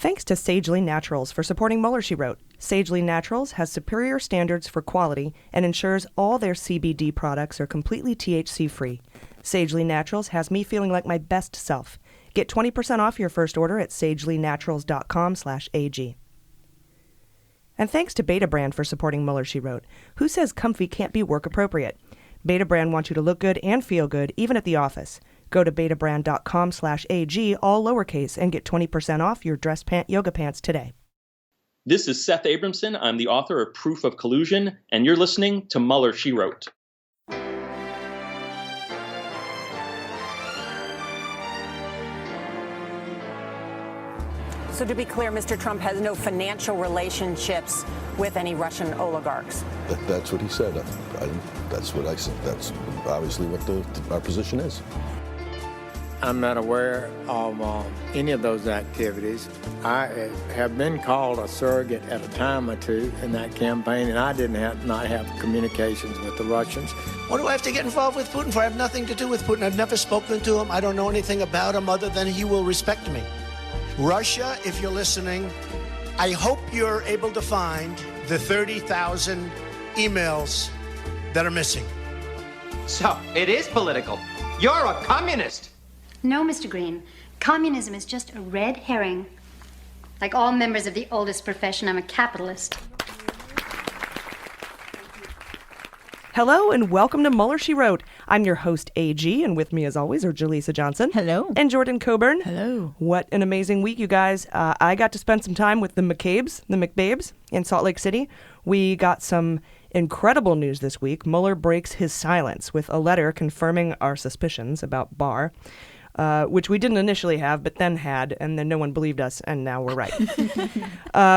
thanks to Sagely Naturals for supporting Mueller, She Wrote. Sagely Naturals has superior standards for quality and ensures all their CBD products are completely THC-free. Sagely Naturals has me feeling like my best self. Get 20% off your first order at sagelynaturals.com/AG. And thanks to Beta Brand for supporting Mueller, She Wrote. Who says comfy can't be work appropriate? Beta Brand wants you to look good and feel good, even at the office. Go to betabrand.com/AG, all lowercase, and get 20% off your dress pant yoga pants today. This is Seth Abramson. I'm the author of Proof of Collusion, and you're listening to Mueller, She Wrote. So to be clear, Mr. Trump has no financial relationships with any Russian oligarchs. That's what he said. That's what I said. That's obviously what our position is. I'm not aware of any of those activities. I have been called a surrogate at a time or two in that campaign, and I did not have communications with the Russians. What do I have to get involved with Putin for? I have nothing to do with Putin. I've never spoken to him. I don't know anything about him other than he will respect me. Russia, if you're listening, I hope you're able to find the 30,000 emails that are missing. So, it is political. You're a communist. No, Mr. Green. Communism is just a red herring. Like all members of the oldest profession, I'm a capitalist. Hello and welcome to Mueller, She Wrote. I'm your host, AG, and with me as always are Jaleesa Johnson. Hello. And Jordan Coburn. Hello. What an amazing week, you guys. I got to spend some time with the McCabes in Salt Lake City. We got some incredible news this week. Mueller breaks his silence with a letter confirming our suspicions about Barr. Which we didn't initially have, but then had, and then no one believed us, and now we're right.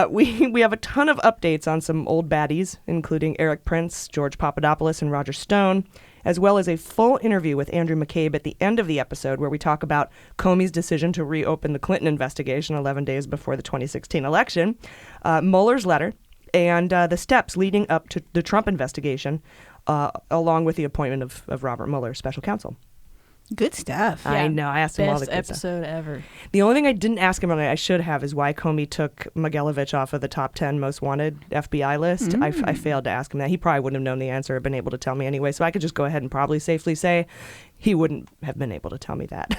We have a ton of updates on some old baddies, including Eric Prince, George Papadopoulos, and Roger Stone, as well as a full interview with Andrew McCabe at the end of the episode where we talk about Comey's decision to reopen the Clinton investigation 11 days before the 2016 election, Mueller's letter, and the steps leading up to the Trump investigation, along with the appointment of Robert Mueller, special counsel. Good stuff. I know. I asked him all the good Best stuff. episode ever. The only thing I didn't ask him, and I should have, is why Comey took Mogilevich off of the top 10 most wanted FBI list. I failed to ask him that. He probably wouldn't have known the answer or been able to tell me anyway, so I could just go ahead and probably safely say he wouldn't have been able to tell me that.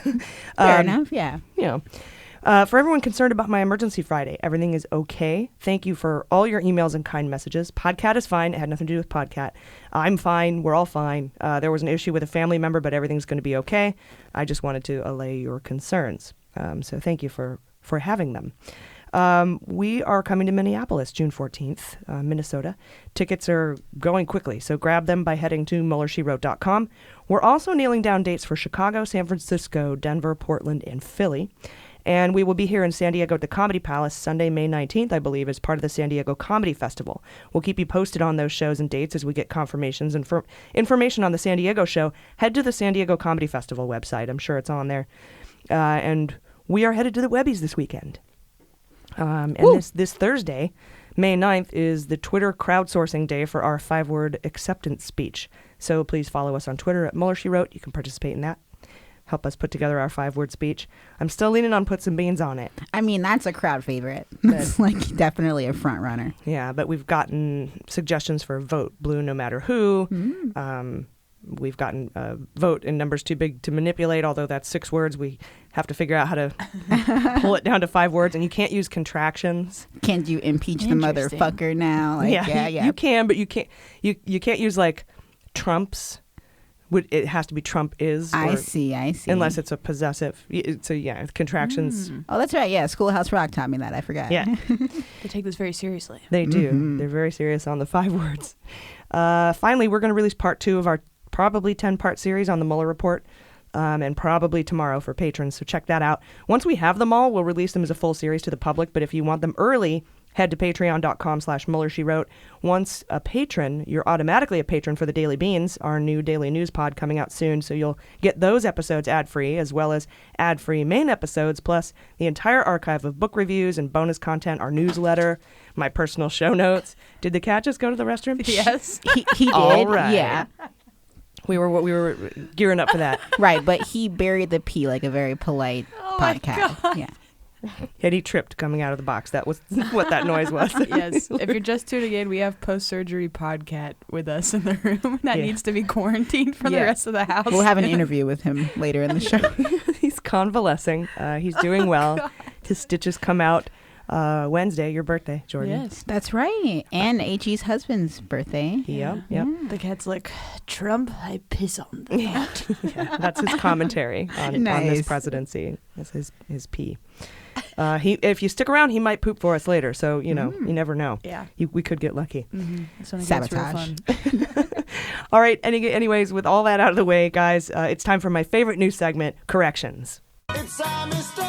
Fair enough, yeah. You know. For everyone concerned about my emergency Friday, everything is okay. Thank you for all your emails and kind messages. Podcat is fine. It had nothing to do with Podcat. I'm fine. We're all fine. There was an issue with a family member, but everything's going to be okay. I just wanted to allay your concerns. So thank you for having them. We are coming to Minneapolis June 14th, Minnesota. Tickets are going quickly, so grab them by heading to MuellerSheWrote.com. We're also nailing down dates for Chicago, San Francisco, Denver, Portland, and Philly. And we will be here in San Diego at the Comedy Palace Sunday, May 19th, I believe, as part of the San Diego Comedy Festival. We'll keep you posted on those shows and dates as we get confirmations and information on the San Diego show. Head to the San Diego Comedy Festival website. I'm sure it's on there. And we are headed to the Webbies this weekend. And this Thursday, May 9th, is the Twitter crowdsourcing day for our 5-word acceptance speech. So please follow us on Twitter at Mueller, She Wrote. You can participate in that. Help us put together our 5-word speech. I'm still leaning on put some beans on it. I mean, that's a crowd favorite. It's like definitely a front runner. Yeah, but we've gotten suggestions for vote blue no matter who. We've gotten vote in numbers too big to manipulate, although that's 6 words. We have to figure out how to pull it down to 5 words, and you can't use contractions. Can't you impeach the motherfucker now? Like, yeah. You can, but you can't use like Trump's. It has to be Trump is. I see. Unless it's a possessive. So, yeah, contractions. Oh, that's right. Yeah, Schoolhouse Rock taught me that. I forgot. Yeah. They take this very seriously. They do. They're very serious on the 5 words. Finally, we're going to release part 2 of our probably 10-part series on the Mueller report, and probably tomorrow for patrons. So check that out. Once we have them all, we'll release them as a full series to the public. But if you want them early, head to patreon.com/MuellerSheWrote. Once a patron, you're automatically a patron for the Daily Beans, our new daily news pod coming out soon. So you'll get those episodes ad-free, as well as ad-free main episodes, plus the entire archive of book reviews and bonus content, our newsletter, my personal show notes. Did the cat just go to the restroom? Yes. He did. All right. Yeah. We were gearing up for that. Right, but he buried the P like a very polite podcast. God. Yeah. And he tripped coming out of the box. That was what that noise was. Yes. If you're just tuning in, we have post-surgery podcat with us in the room that needs to be quarantined for the rest of the house. We'll have an interview with him later in the show. He's convalescing. He's doing well. God. His stitches come out Wednesday, your birthday, Jordan. Yes, that's right. And AG's husband's birthday. Yep. The cat's like, Trump, I piss on them. Yeah, that's his commentary on this presidency. That's his pee. If you stick around, he might poop for us later. So, you never know. Yeah. We could get lucky. Mm-hmm. Sabotage. All right. Anyways, with all that out of the way, guys, it's time for my favorite news segment, Corrections. It's a mistake.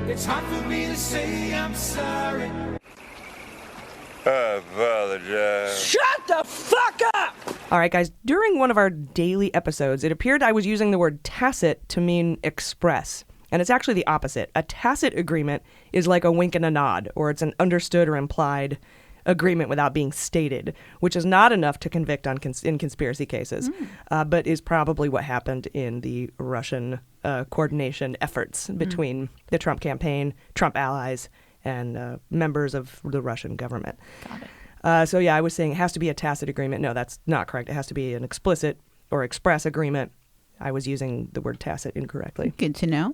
It's hard for me to say I'm sorry. I apologize. Shut the fuck up! All right, guys. During one of our daily episodes, it appeared I was using the word tacit to mean express. And it's actually the opposite. A tacit agreement is like a wink and a nod, or it's an understood or implied agreement without being stated, which is not enough to convict in conspiracy cases, but is probably what happened in the Russian coordination efforts between the Trump campaign, Trump allies, and members of the Russian government. Got it. I was saying it has to be a tacit agreement. No, that's not correct. It has to be an explicit or express agreement. I was using the word tacit incorrectly. Good to know.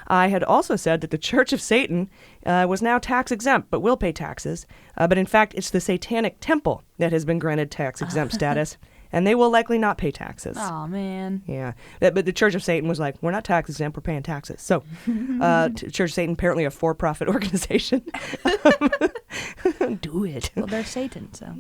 I had also said that the Church of Satan was now tax exempt, but will pay taxes. But in fact, it's the Satanic Temple that has been granted tax exempt status, and they will likely not pay taxes. Oh, man. Yeah. But the Church of Satan was like, we're not tax exempt, we're paying taxes. So Church of Satan, apparently a for-profit organization. Do it. Well, they're Satan, so.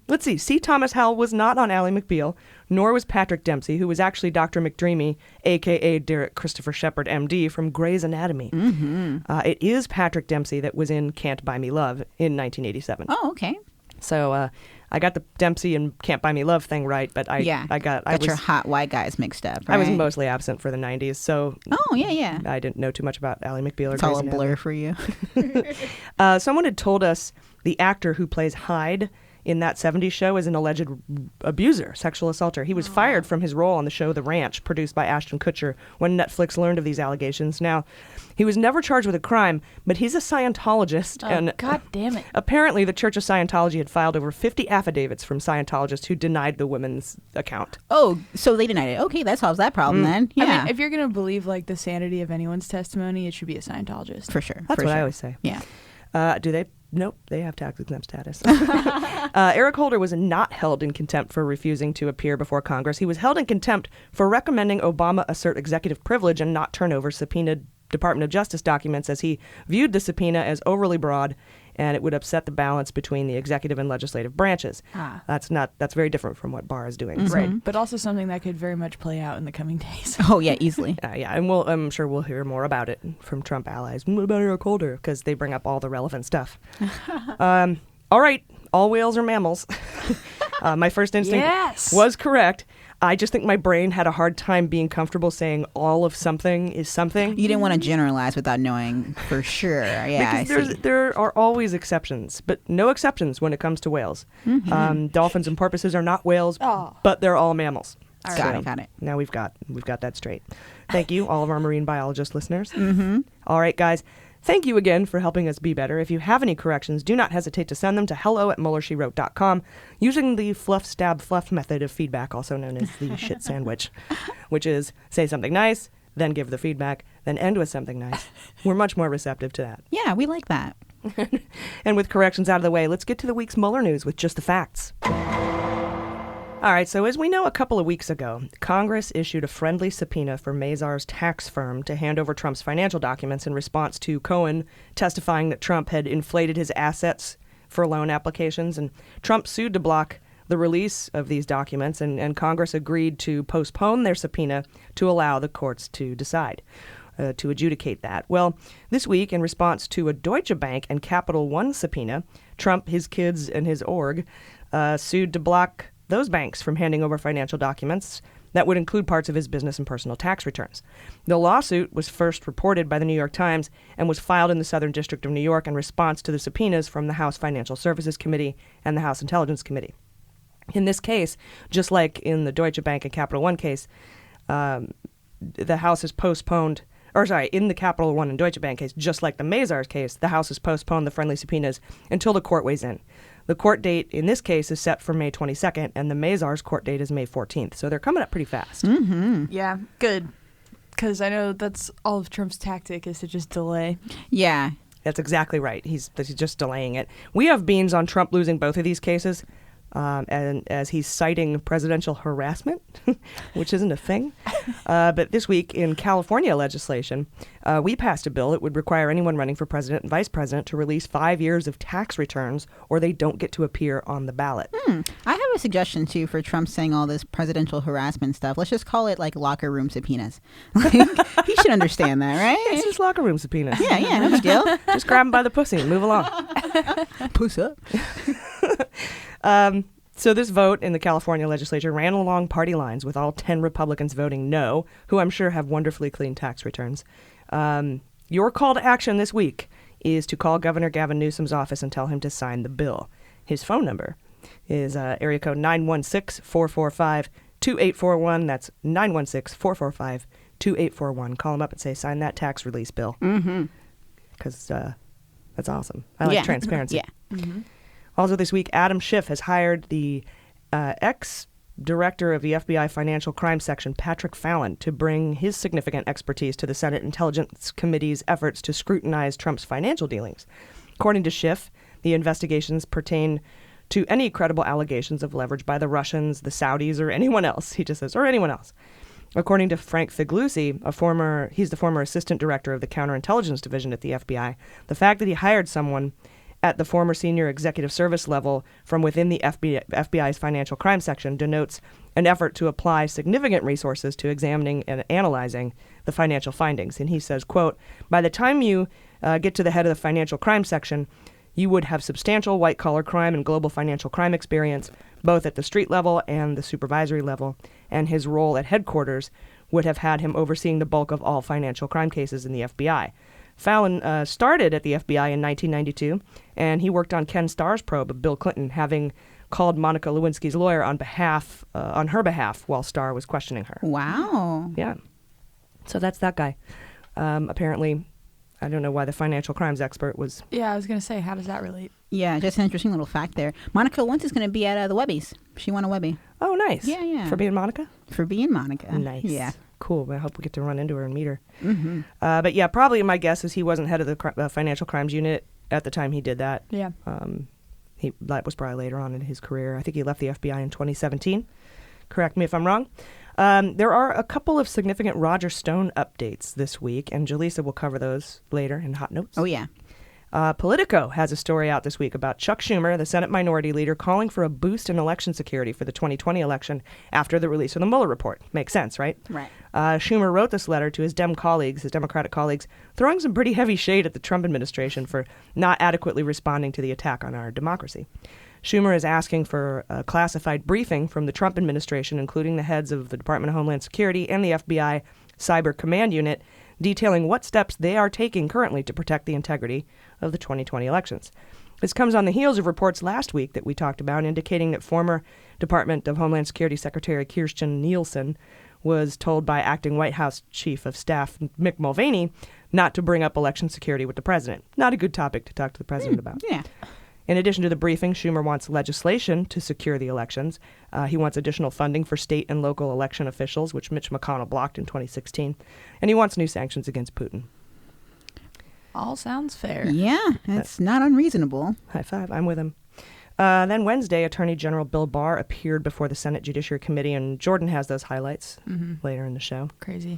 Let's see. C. Thomas Howell was not on Ally McBeal, nor was Patrick Dempsey, who was actually Dr. McDreamy, a.k.a. Derek Christopher Shepard, M.D., from Grey's Anatomy. Mm-hmm. It is Patrick Dempsey that was in Can't Buy Me Love in 1987. Oh, okay. So I got the Dempsey and Can't Buy Me Love thing right, but I got your hot white guys mixed up, right? I was mostly absent for the 90s, so yeah. I didn't know too much about Ally McBeal or it's all Grey's a blur for you. Someone had told us the actor who plays Hyde in that 70s show is an alleged abuser, sexual assaulter. He was fired from his role on the show The Ranch, produced by Ashton Kutcher, when Netflix learned of these allegations. Now, he was never charged with a crime, but he's a Scientologist. Oh, God damn it. Apparently, the Church of Scientology had filed over 50 affidavits from Scientologists who denied the women's account. Oh, so they denied it. Okay, that solves that problem then. Yeah. I mean, if you're going to believe like the sanity of anyone's testimony, it should be a Scientologist. For sure. That's what I always say. Yeah. Do they? Nope, they have tax exempt status. Eric Holder was not held in contempt for refusing to appear before Congress. He was held in contempt for recommending Obama assert executive privilege and not turn over subpoenaed Department of Justice documents, as he viewed the subpoena as overly broad and it would upset the balance between the executive and legislative branches. That's very different from what Barr is doing. Mm-hmm. Right, but also something that could very much play out in the coming days. Oh, yeah, easily. And I'm sure we'll hear more about it from Trump allies. What about Eric Holder? Because they bring up all the relevant stuff. All right, all whales are mammals. My first instinct was correct. I just think my brain had a hard time being comfortable saying all of something is something. You didn't want to generalize without knowing for sure. Yeah, because there are always exceptions, but no exceptions when it comes to whales. Mm-hmm. Dolphins and porpoises are not whales, but they're all mammals. Got it. Now we've got that straight. Thank you, all of our marine biologist listeners. Mm-hmm. All right, guys. Thank you again for helping us be better. If you have any corrections, do not hesitate to send them to hello@MuellerSheWrote.com using the fluff stab fluff method of feedback, also known as the shit sandwich, which is say something nice, then give the feedback, then end with something nice. We're much more receptive to that. Yeah, we like that. And with corrections out of the way, let's get to the week's Mueller news with just the facts. All right, so as we know, a couple of weeks ago, Congress issued a friendly subpoena for Mazars' tax firm to hand over Trump's financial documents in response to Cohen testifying that Trump had inflated his assets for loan applications. And Trump sued to block the release of these documents, and Congress agreed to postpone their subpoena to allow the courts to decide, to adjudicate that. Well, this week, in response to a Deutsche Bank and Capital One subpoena, Trump, his kids, and his org sued to block those banks from handing over financial documents that would include parts of his business and personal tax returns. The lawsuit was first reported by the New York Times and was filed in the Southern District of New York in response to the subpoenas from the House Financial Services Committee and the House Intelligence Committee. In this case, just like in the Deutsche Bank and Capital One case, the House has postponed, in the Capital One and Deutsche Bank case, just like the Mazars case, the House has postponed the friendly subpoenas until the court weighs in. The court date in this case is set for May 22nd, and the Mazars court date is May 14th. So they're coming up pretty fast. Mm-hmm. Yeah, good. Because I know that's all of Trump's tactic is to just delay. Yeah. That's exactly right. He's just delaying it. We have beans on Trump losing both of these cases, and as he's citing presidential harassment, which isn't a thing. But this week in California legislation, we passed a bill that would require anyone running for president and vice president to release 5 years of tax returns, or they don't get to appear on the ballot. I have a suggestion, too, for Trump saying all this presidential harassment stuff. Let's just call it, like, locker room subpoenas. He should understand that, right? It's just locker room subpoenas. Yeah, no big deal. Just grab him by the pussy and move along. Puss up. So this vote in the California legislature ran along party lines, with all 10 Republicans voting no, who I'm sure have wonderfully clean tax returns. Your call to action this week is to call Governor Gavin Newsom's office and tell him to sign the bill. His phone number is area code 916-445-2841. That's 916-445-2841. Call him up and say, sign that tax release bill. Because that's awesome. I like transparency. Yeah. Mm-hmm. Also this week, Adam Schiff has hired the ex-director of the FBI Financial Crime Section, Patrick Fallon, to bring his significant expertise to the Senate Intelligence Committee's efforts to scrutinize Trump's financial dealings. According to Schiff, the investigations pertain to any credible allegations of leverage by the Russians, the Saudis, or anyone else. He just says, or anyone else. According to Frank Figliuzzi, he's the former assistant director of the counterintelligence division at the FBI, the fact that he hired someone at the former senior executive service level from within the FBI's financial crime section denotes an effort to apply significant resources to examining and analyzing the financial findings. And he says, quote, by the time you get to the head of the financial crime section, you would have substantial white-collar crime and global financial crime experience, both at the street level and the supervisory level, and his role at headquarters would have had him overseeing the bulk of all financial crime cases in the FBI. Fallon started at the FBI in 1992, and he worked on Ken Starr's probe of Bill Clinton, having called Monica Lewinsky's lawyer on her behalf while Starr was questioning her. Wow. Yeah. So that's that guy. Apparently, I don't know why the financial crimes expert was... Yeah, I was going to say, how does that relate? Yeah, just an interesting little fact there. Monica Lewinsky's going to be at the Webbies. She won a Webby. Oh, nice. Yeah. For being Monica? For being Monica. Nice. Yeah. Cool. I hope we get to run into her and meet her. Mm-hmm. But yeah, probably my guess is he wasn't head of the financial crimes unit at the time he did that. Yeah. That was probably later on in his career. I think he left the FBI in 2017. Correct me if I'm wrong. There are a couple of significant Roger Stone updates this week, and Jaleesa will cover those later in Hot Notes. Oh, yeah. Politico has a story out this week about Chuck Schumer, the Senate Minority Leader, calling for a boost in election security for the 2020 election after the release of the Mueller report. Makes sense, right? Right. Schumer wrote this letter to his Democratic colleagues, throwing some pretty heavy shade at the Trump administration for not adequately responding to the attack on our democracy. Schumer is asking for a classified briefing from the Trump administration, including the heads of the Department of Homeland Security and the FBI Cyber Command Unit, detailing what steps they are taking currently to protect the integrity of the 2020 elections. This comes on the heels of reports last week that we talked about indicating that former Department of Homeland Security Secretary Kirstjen Nielsen was told by acting White House Chief of Staff Mick Mulvaney not to bring up election security with the president. Not a good topic to talk to the president about. Yeah. In addition to the briefing, Schumer wants legislation to secure the elections. He wants additional funding for state and local election officials, which Mitch McConnell blocked in 2016. And he wants new sanctions against Putin. All sounds fair. Yeah, it's not unreasonable. High five. I'm with him. Then Wednesday, Attorney General Bill Barr appeared before the Senate Judiciary Committee, and Jordan has those highlights later in the show. Crazy.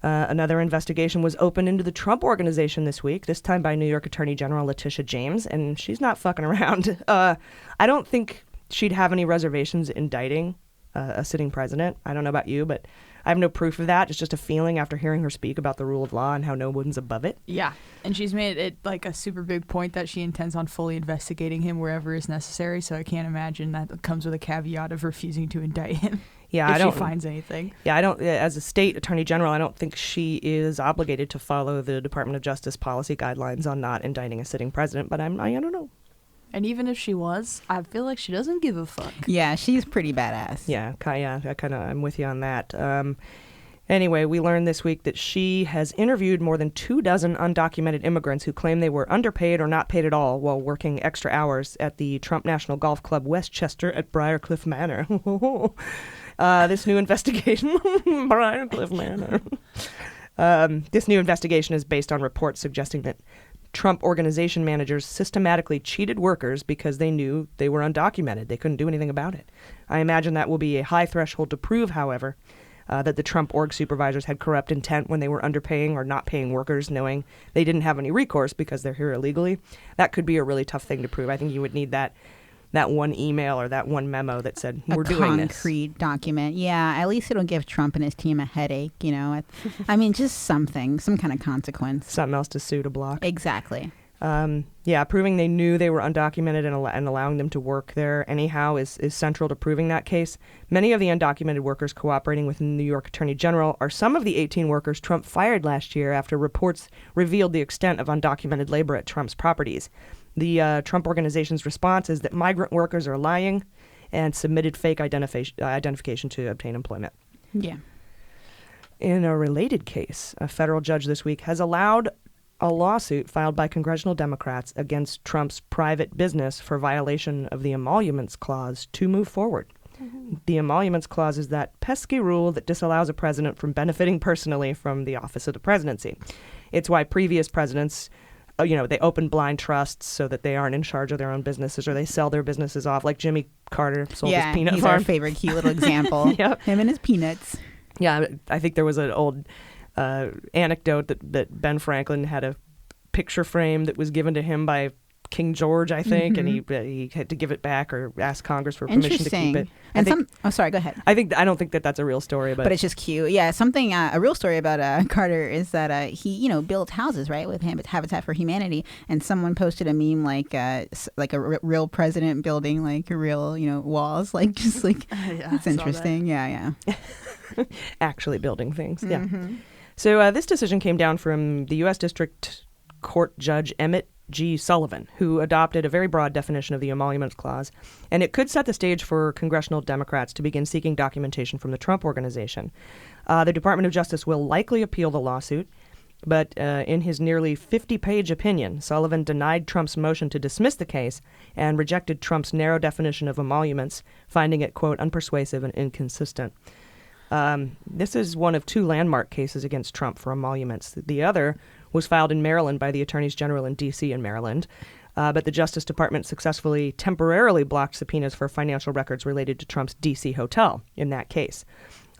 Another investigation was opened into the Trump Organization this week, this time by New York Attorney General Letitia James, and she's not fucking around. I don't think she'd have any reservations indicting a sitting president. I don't know about you, but I have no proof of that. It's just a feeling after hearing her speak about the rule of law and how no one's above it. Yeah, and she's made it like a super big point that she intends on fully investigating him wherever is necessary, so I can't imagine that comes with a caveat of refusing to indict him. Yeah, if she finds anything. Yeah, I don't. As a state attorney general, I don't think she is obligated to follow the Department of Justice policy guidelines on not indicting a sitting president. But I don't know. And even if she was, I feel like she doesn't give a fuck. Yeah, she's pretty badass. Yeah, I'm with you on that. Anyway, we learned this week that she has interviewed more than 24 undocumented immigrants who claim they were underpaid or not paid at all while working extra hours at the Trump National Golf Club Westchester at Briarcliff Manor. This new investigation, Briarcliff Manor. This new investigation is based on reports suggesting that Trump organization managers systematically cheated workers because they knew they were undocumented. They couldn't do anything about it. I imagine that will be a high threshold to prove, however, that the Trump org supervisors had corrupt intent when they were underpaying or not paying workers, knowing they didn't have any recourse because they're here illegally. That could be a really tough thing to prove. I think you would need that one email or that one memo that said, we're doing this. A concrete document. Yeah, at least it'll give Trump and his team a headache, you know. I mean, just something, some kind of consequence. Something else to sue to block. Exactly. Yeah, proving they knew they were undocumented and allowing them to work there anyhow is central to proving that case. Many of the undocumented workers cooperating with the New York Attorney General are some of the 18 workers Trump fired last year after reports revealed the extent of undocumented labor at Trump's properties. The Trump organization's response is that migrant workers are lying and submitted fake identification to obtain employment. Yeah. In a related case, a federal judge this week has allowed a lawsuit filed by congressional Democrats against Trump's private business for violation of the Emoluments Clause to move forward. Mm-hmm. The Emoluments Clause is that pesky rule that disallows a president from benefiting personally from the office of the presidency. It's why previous presidents, they open blind trusts so that they aren't in charge of their own businesses, or they sell their businesses off, like Jimmy Carter sold his peanut he's farm. Our favorite cute little example. Yep. Him and his peanuts. Yeah, I think there was an old anecdote that Ben Franklin had a picture frame that was given to him by King George, I think, and he had to give it back or ask Congress for permission to keep it. And sorry, go ahead. I don't think that's a real story, but it's just cute. Yeah, something a real story about Carter is that he built houses, right, with Habitat for Humanity, and someone posted a meme like a real president building like a real walls, like just like it's interesting. Yeah. Actually building things. Mm-hmm. Yeah. So this decision came down from the U.S. District Court Judge Emmett G. Sullivan, who adopted a very broad definition of the Emoluments Clause, and it could set the stage for congressional Democrats to begin seeking documentation from the Trump Organization. The Department of Justice will likely appeal the lawsuit, but in his nearly 50-page opinion, Sullivan denied Trump's motion to dismiss the case and rejected Trump's narrow definition of emoluments, finding it, quote, unpersuasive and inconsistent. This is one of two landmark cases against Trump for emoluments. The other was filed in Maryland by the attorneys general in D.C. and Maryland, but the Justice Department successfully temporarily blocked subpoenas for financial records related to Trump's D.C. hotel in that case.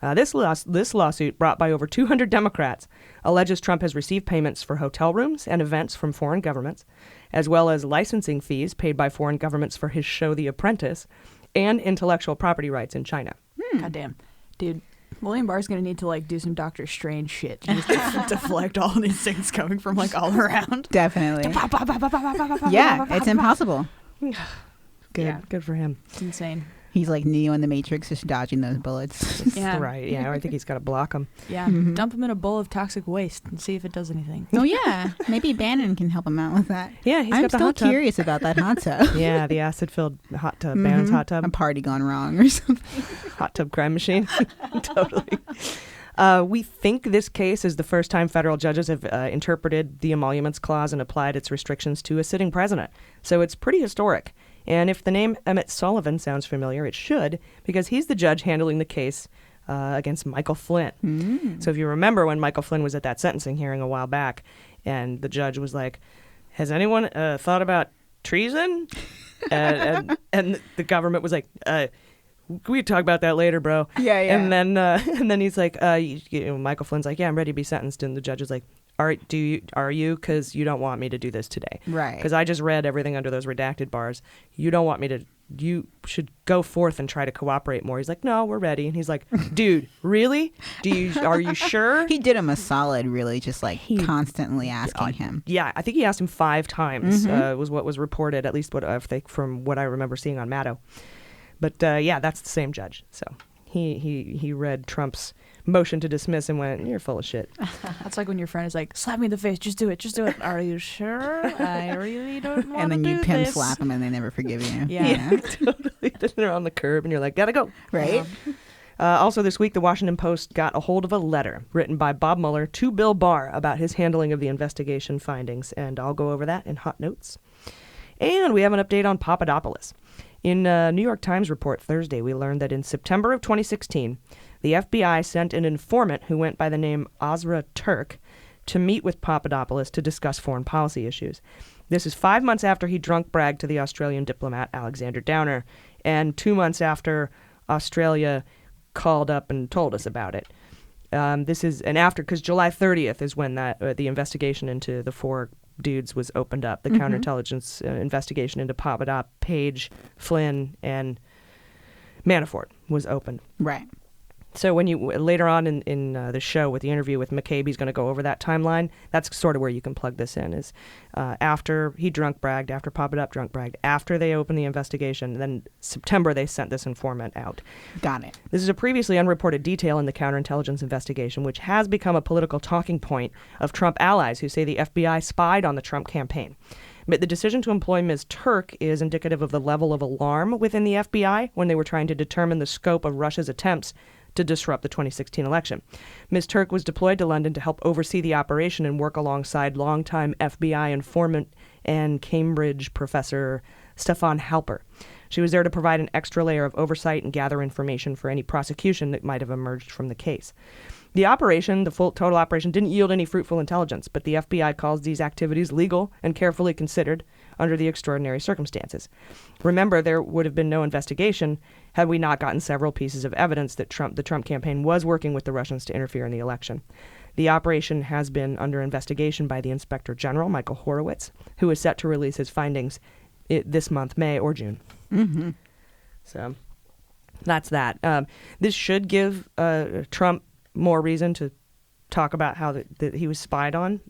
This lawsuit, brought by over 200 Democrats, alleges Trump has received payments for hotel rooms and events from foreign governments, as well as licensing fees paid by foreign governments for his show The Apprentice, and intellectual property rights in China. Goddamn. Dude. William Barr's going to need to do some Doctor Strange shit to just deflect all these things coming from all around. Definitely. Yeah, it's impossible. Good. Yeah. Good for him. It's insane. He's like Neo in the Matrix, just dodging those bullets. Yeah. Right. Yeah, I think he's got to block them. Yeah. Mm-hmm. Dump him in a bowl of toxic waste and see if it does anything. Oh, yeah. Maybe Bannon can help him out with that. Yeah, I'm still curious about that hot tub. Yeah, the acid-filled hot tub. Bannon's hot tub. A party gone wrong or something. Hot tub crime machine. Totally. We think this case is the first time federal judges have interpreted the Emoluments Clause and applied its restrictions to a sitting president. So it's pretty historic. And if the name Emmett Sullivan sounds familiar, it should, because he's the judge handling the case against Michael Flynn. So if you remember when Michael Flynn was at that sentencing hearing a while back, and the judge was like, has anyone thought about treason? and the government was like, we talk about that later, bro. Yeah. And then he's like, Michael Flynn's like, yeah, I'm ready to be sentenced. And the judge is like, are you? Because you don't want me to do this today. Right. Because I just read everything under those redacted bars. You don't want me to. You should go forth and try to cooperate more. He's like, no, we're ready. And he's like, dude, really? Are you sure? He did him a solid, really, just constantly asking him. Yeah, I think he asked him 5 times. Was what was reported, at least from what I remember seeing on Maddow. But yeah, that's the same judge. So he read Trump's motion to dismiss and went, you're full of shit. That's like when your friend is like, slap me in the face, just do it. Are you sure? I really don't want to do this. And then you pimp slap them and they never forgive you. Yeah. Totally. They're on the curb and you're like, gotta go. Right? Also this week, the Washington Post got a hold of a letter written by Bob Mueller to Bill Barr about his handling of the investigation findings, and I'll go over that in hot notes. And we have an update on Papadopoulos. In a New York Times report Thursday, we learned that in September of 2016, the FBI sent an informant who went by the name Azra Turk to meet with Papadopoulos to discuss foreign policy issues. This is 5 months after he drunk bragged to the Australian diplomat Alexander Downer, and 2 months after Australia called up and told us about it. Because July 30th is when the investigation into the four dudes was opened up. The counterintelligence investigation into Papadopoulos, Page, Flynn, and Manafort was opened. Right. So when you later on in the show with the interview with McCabe, he's going to go over that timeline. That's sort of where you can plug this in. Is after he drunk bragged, after Papadopoulos drunk bragged, after they opened the investigation, then September they sent this informant out. Got it. This is a previously unreported detail in the counterintelligence investigation, which has become a political talking point of Trump allies who say the FBI spied on the Trump campaign. But the decision to employ Ms. Turk is indicative of the level of alarm within the FBI when they were trying to determine the scope of Russia's attempts to disrupt the 2016 election. Ms. Turk was deployed to London to help oversee the operation and work alongside longtime FBI informant and Cambridge professor Stefan Halper. She was there to provide an extra layer of oversight and gather information for any prosecution that might have emerged from the case. The operation, the full total operation, didn't yield any fruitful intelligence, but the FBI calls these activities legal and carefully considered under the extraordinary circumstances. Remember, there would have been no investigation had we not gotten several pieces of evidence that the Trump campaign was working with the Russians to interfere in the election. The operation has been under investigation by the Inspector General, Michael Horowitz, who is set to release his findings this month, May or June. Mm-hmm. So that's that. This should give Trump more reason to talk about how that he was spied on.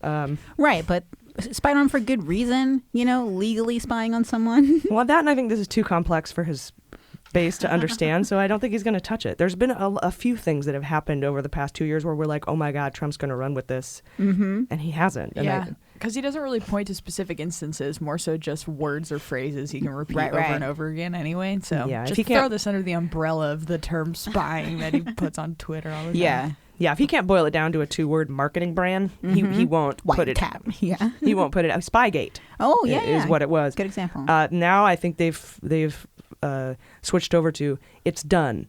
Right, but spied on for good reason, legally spying on someone. Well, that, and I think this is too complex for his base to understand, so I don't think he's going to touch it. There's been a few things that have happened over the past 2 years where we're like, oh my God, Trump's going to run with this, and he hasn't. And because he doesn't really point to specific instances, more so just words or phrases he can repeat over and over again anyway. So just throw this under the umbrella of the term spying that he puts on Twitter all the time. Yeah, if he can't boil it down to a 2-word marketing brand, he won't put it. Yeah, he won't put it. Spygate. Oh is what it was. Good example. Now I think they've switched over to it's done.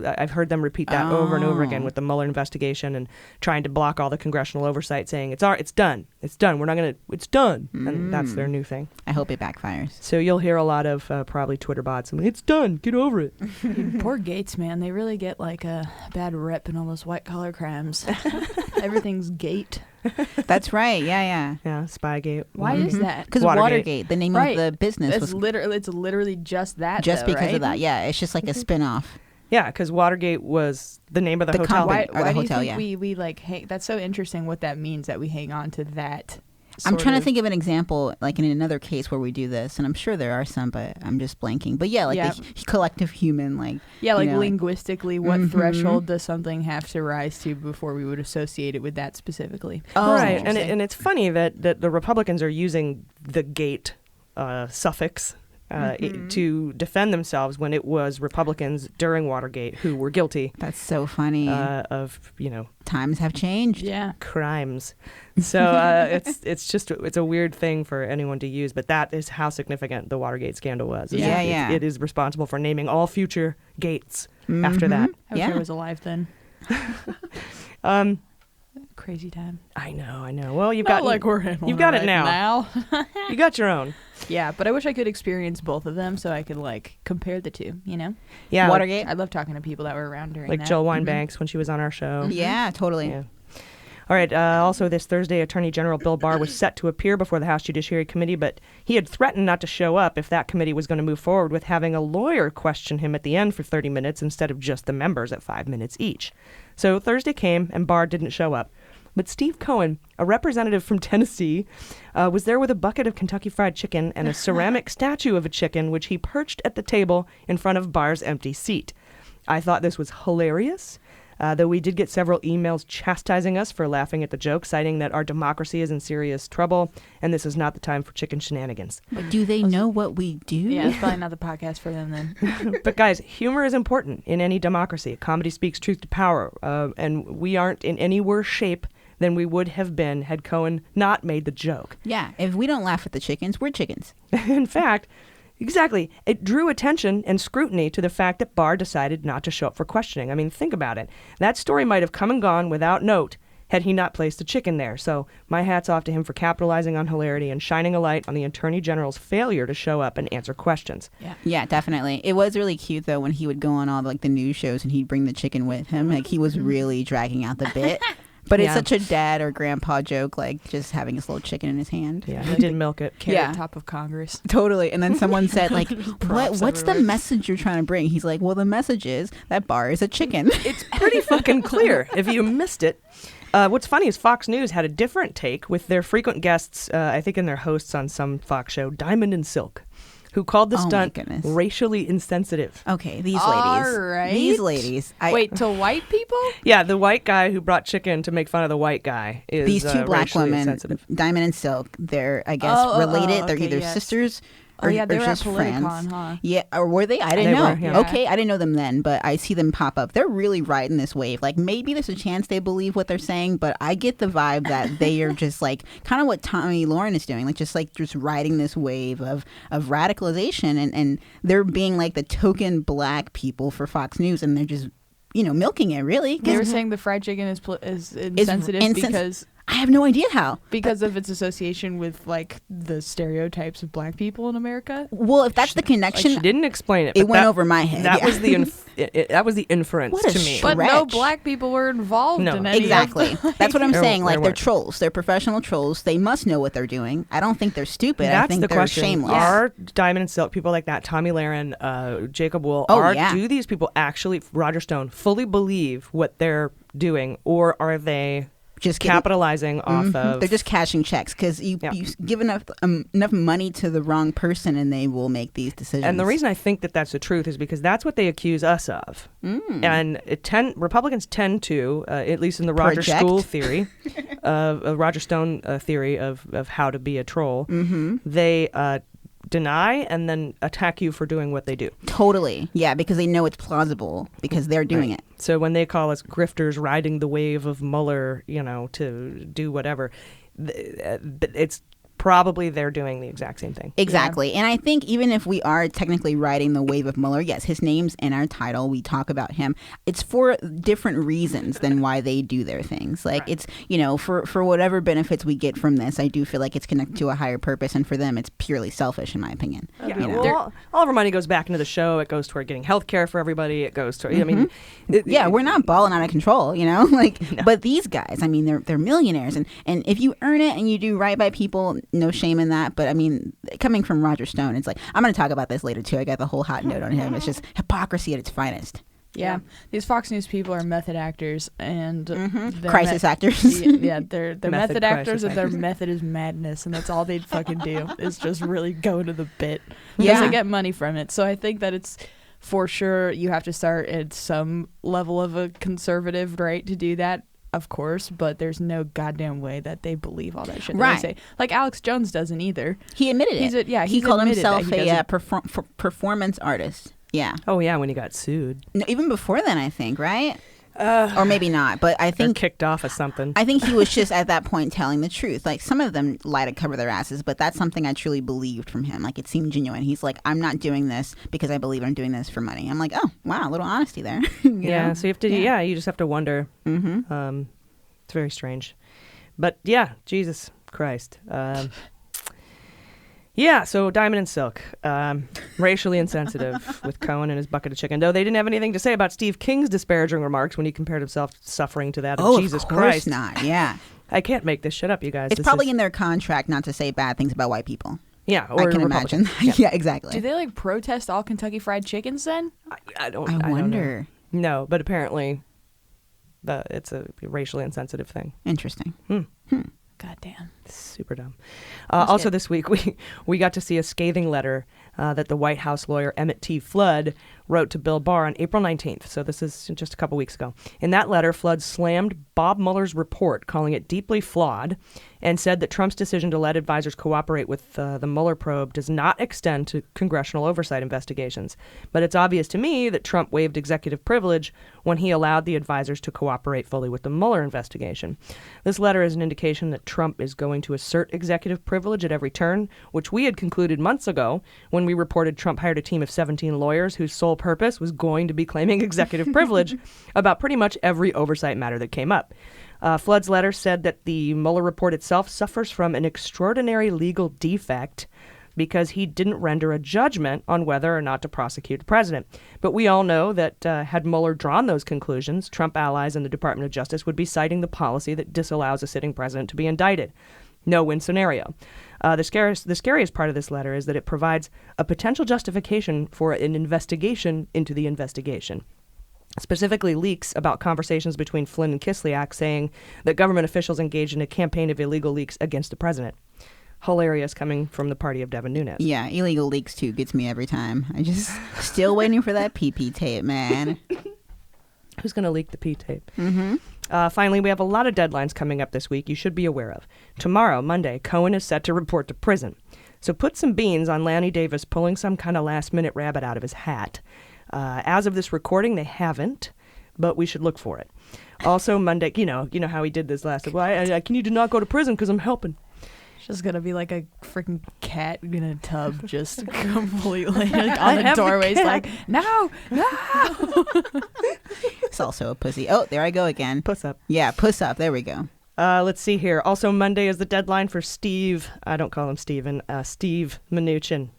I've heard them repeat that over and over again with the Mueller investigation and trying to block all the congressional oversight, saying it's done. It's done. We're not gonna. It's done. And that's their new thing. I hope it backfires. So you'll hear a lot of probably Twitter bots. It's done. Get over it. Poor Gates, man. They really get like a bad rep in all those white collar crimes. Everything's Gate. That's right. Yeah. Spygate. Why is that? Because Watergate, the name of the business, it's literally just that. Just though, because of that. Yeah, it's just like a spin-off. Yeah, because Watergate was the name of the hotel. Why do you think we like hang? That's so interesting what that means, that we hang on to that. I'm trying to think of an example, like in another case where we do this, and I'm sure there are some, but I'm just blanking. But the collective human, linguistically, what threshold does something have to rise to before we would associate it with that specifically? Oh, right, and it's funny that the Republicans are using the gate suffix to defend themselves when it was Republicans during Watergate who were guilty. That's so funny. Of times have changed. Yeah, crimes. So it's a weird thing for anyone to use, but that is how significant the Watergate scandal was. It is responsible for naming all future gates after that. I wish I was alive then. Crazy time. I know. Well, you've Not got like we're in you've got right it now. You got your own. Yeah, but I wish I could experience both of them so I could compare the two. Yeah, Watergate. I love talking to people that were around during that. Jill Wine-Banks when she was on our show. Yeah, totally. Yeah. All right. Also, this Thursday, Attorney General Bill Barr was set to appear before the House Judiciary Committee, but he had threatened not to show up if that committee was going to move forward with having a lawyer question him at the end for 30 minutes instead of just the members at 5 minutes each. So Thursday came, and Barr didn't show up. But Steve Cohen, a representative from Tennessee, was there with a bucket of Kentucky Fried Chicken and a ceramic statue of a chicken, which he perched at the table in front of Barr's empty seat. I thought this was hilarious. Though we did get several emails chastising us for laughing at the joke, citing that our democracy is in serious trouble, and this is not the time for chicken shenanigans. But do they know what we do? Yeah, it's probably not the podcast for them then. But guys, humor is important in any democracy. Comedy speaks truth to power, and we aren't in any worse shape than we would have been had Cohen not made the joke. Yeah, if we don't laugh at the chickens, we're chickens. In fact, exactly, it drew attention and scrutiny to the fact that Barr decided not to show up for questioning. I mean, think about it. That story might have come and gone without note had he not placed a chicken there. So my hat's off to him for capitalizing on hilarity and shining a light on the Attorney General's failure to show up and answer questions. Yeah, definitely. It was really cute, though, when he would go on all the news shows and he'd bring the chicken with him. Like, he was really dragging out the bit. But it's such a dad or grandpa joke, like just having his little chicken in his hand. Yeah, he did milk it. Carrot top of Congress. Totally. And then someone said, like, what's the message you're trying to bring? He's like, well, the message is that Barr is a chicken. It's pretty fucking clear if you missed it. What's funny is Fox News had a different take with their frequent guests, I think in their hosts on some Fox show, Diamond and Silk, who called the stunt racially insensitive. Okay, these ladies. All right. These ladies. Wait, to white people? Yeah, the white guy who brought chicken to make fun of the white guy is these two black women, insensitive. Diamond and Silk, they're, I guess, related. They're either sisters or, they were just at friends. Politicon, huh? Yeah, or were they? I didn't know. Were, yeah. Okay, I didn't know them then, but I see them pop up. They're really riding this wave. Like, maybe there's a chance they believe what they're saying, but I get the vibe that they are just like kind of what Tommy Lauren is doing, like just riding this wave of radicalization, and they're being like the token black people for Fox News, and they're just milking it, really. They were saying the fried chicken is insensitive because I have no idea how. Because of its association with like the stereotypes of black people in America. Well, if that's the connection, she didn't explain it. It went over my head. That was the that was the inference to me. But no black people were involved in any exactly. of the, That's what I'm saying. Like, they're weren't. Trolls. They're professional trolls. They must know what they're doing. I don't think they're stupid. That's I think the they're question. shameless. Are Diamond and Silk people like that, Tommy Lahren, Jacob Wool, do these people actually, Roger Stone, fully believe what they're doing, or are they just capitalizing off of? They're just cashing checks because you give enough money to the wrong person and they will make these decisions. And the reason I think that that's the truth is because that's what they accuse us of. And Republicans tend to, at least in the Roger Stone theory, Roger Stone theory of how to be a troll, they deny and then attack you for doing what they do. Totally. Yeah, because they know it's plausible because they're doing it. So when they call us grifters riding the wave of Mueller, to do whatever, it's probably they're doing the exact same thing. Exactly. And I think even if we are technically riding the wave of Mueller, yes, his name's in our title. We talk about him. It's for different reasons than why they do their things. Like, it's, for whatever benefits we get from this, I do feel like it's connected to a higher purpose. And for them, it's purely selfish, in my opinion. Well, all of our money goes back into the show. It goes toward getting health care for everybody. It goes to, we're not balling out of control, But these guys, they're millionaires. And if you earn it and you do right by people, no shame in that. But coming from Roger Stone, it's like, I'm going to talk about this later too. I got the whole hot note on him. It's just hypocrisy at its finest. Yeah. These Fox News people are method actors and crisis actors. They're method actors, and their method is madness, and that's all they fucking do is just really go to the bit because they get money from it. So I think that it's for sure you have to start at some level of a conservative right to do that. Of course, but there's no goddamn way that they believe all that shit that they say. Like Alex Jones doesn't either. He admitted it. He called himself a performance artist. Yeah. Oh, yeah, when he got sued. No, even before then, I think, right? Or maybe not, but I think... Or kicked off of something. I think he was just at that point telling the truth. Like, some of them lie to cover their asses, but that's something I truly believed from him. Like, it seemed genuine. He's like, I'm not doing this because I believe I'm doing this for money. I'm like, oh, wow, a little honesty there. Yeah, so you have to... Yeah, you just have to wonder. It's very strange. But, yeah, Jesus Christ. Yeah, so Diamond and Silk, racially insensitive with Cohen and his bucket of chicken. Though they didn't have anything to say about Steve King's disparaging remarks when he compared himself suffering to that of Jesus Christ. Of course not, yeah. I can't make this shit up, you guys. It's probably in their contract not to say bad things about white people. Yeah, or I can imagine. Yeah, exactly. Do they protest all Kentucky Fried Chickens then? I wonder. Don't know. No, but apparently it's a racially insensitive thing. Interesting. Goddamn. Super dumb. Also this week, we got to see a scathing letter that the White House lawyer Emmett T. Flood wrote to Bill Barr on April 19th, so this is just a couple weeks ago. In that letter, Flood slammed Bob Mueller's report, calling it deeply flawed, and said that Trump's decision to let advisors cooperate with the Mueller probe does not extend to congressional oversight investigations. But it's obvious to me that Trump waived executive privilege when he allowed the advisors to cooperate fully with the Mueller investigation. This letter is an indication that Trump is going to assert executive privilege at every turn, which we had concluded months ago when we reported Trump hired a team of 17 lawyers whose sole purpose was going to be claiming executive privilege about pretty much every oversight matter that came up. Flood's letter said that the Mueller report itself suffers from an extraordinary legal defect because he didn't render a judgment on whether or not to prosecute the president. But we all know that had Mueller drawn those conclusions, Trump allies in the Department of Justice would be citing the policy that disallows a sitting president to be indicted. No-win scenario. The scariest part of this letter is that it provides a potential justification for an investigation into the investigation. Specifically leaks about conversations between Flynn and Kislyak saying that government officials engaged in a campaign of illegal leaks against the president. Hilarious coming from the party of Devin Nunes. Yeah, illegal leaks too gets me every time. I just still waiting for that PP tape, man. Who's going to leak the P tape? Mm-hmm. Finally, we have a lot of deadlines coming up this week you should be aware of. Tomorrow, Monday, Cohen is set to report to prison. So put some beans on Lanny Davis pulling some kind of last-minute rabbit out of his hat. As of this recording, they haven't, but we should look for it. Also, Monday, you know how he did this last week. Well, I need to not go to prison because I'm helping. It's just going to be like a freaking cat in a tub, just completely like, on the doorways, like, no. It's also a pussy. Oh, there I go again. Puss up. Yeah, puss up. There we go. Let's see here. Also, Monday is the deadline for Steve. I don't call him Steven. Steve Mnuchin.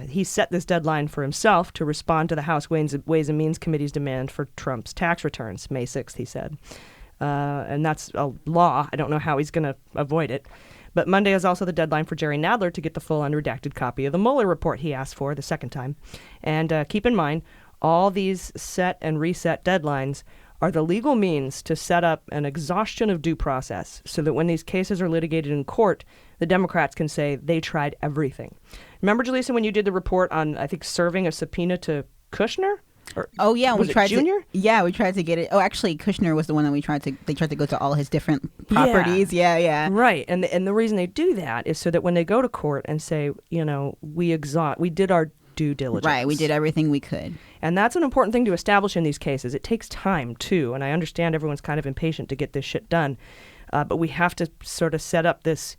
He set this deadline for himself to respond to the House Ways and Means Committee's demand for Trump's tax returns. May 6th, he said. And that's a law. I don't know how he's going to avoid it. But Monday is also the deadline for Jerry Nadler to get the full unredacted copy of the Mueller report he asked for the second time. And keep in mind, all these set and reset deadlines are the legal means to set up an exhaustion of due process so that when these cases are litigated in court, the Democrats can say they tried everything. Remember, Jaleesa, when you did the report on, I think, serving a subpoena to Kushner? Oh yeah, we tried Junior? We tried to get it. Oh, actually, Kushner was the one that they tried to go to all his different properties. Yeah. Right, and the reason they do that is so that when they go to court and say, we did our due diligence. Right, we did everything we could. And that's an important thing to establish in these cases. It takes time, too, and I understand everyone's kind of impatient to get this shit done, but we have to sort of set up this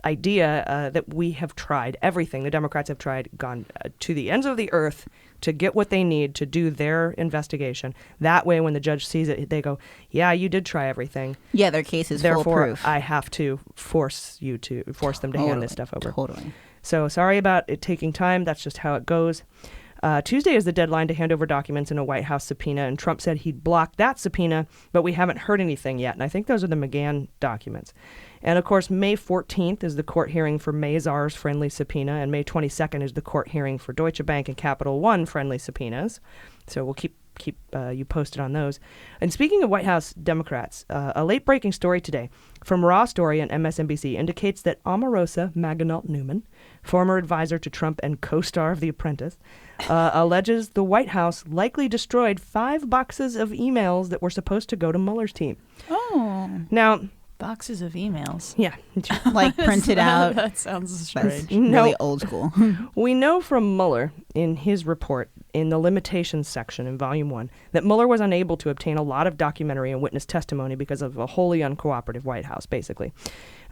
idea that we have tried everything. The Democrats have gone to the ends of the earth to get what they need to do their investigation. That way, when the judge sees it, they go, yeah, you did try everything. Yeah, their case is Therefore, foolproof. I have to force them to hand this stuff over. Totally. So sorry about it taking time. That's just how it goes. Tuesday is the deadline to hand over documents in a White House subpoena, and Trump said he'd block that subpoena, but we haven't heard anything yet, and I think those are the McGahn documents. And, of course, May 14th is the court hearing for Mazars friendly subpoena, and May 22nd is the court hearing for Deutsche Bank and Capital One friendly subpoenas. So we'll keep you posted on those. And speaking of White House Democrats, a late-breaking story today from Raw Story and MSNBC indicates that Omarosa Maginalt-Newman, former advisor to Trump and co-star of The Apprentice, alleges the White House likely destroyed 5 boxes of emails that were supposed to go to Mueller's team. Oh. Now, boxes of emails. Yeah. Like printed out. That sounds strange. Really old school. We know from Mueller in his report in the limitations section in Volume 1 that Mueller was unable to obtain a lot of documentary and witness testimony because of a wholly uncooperative White House, basically.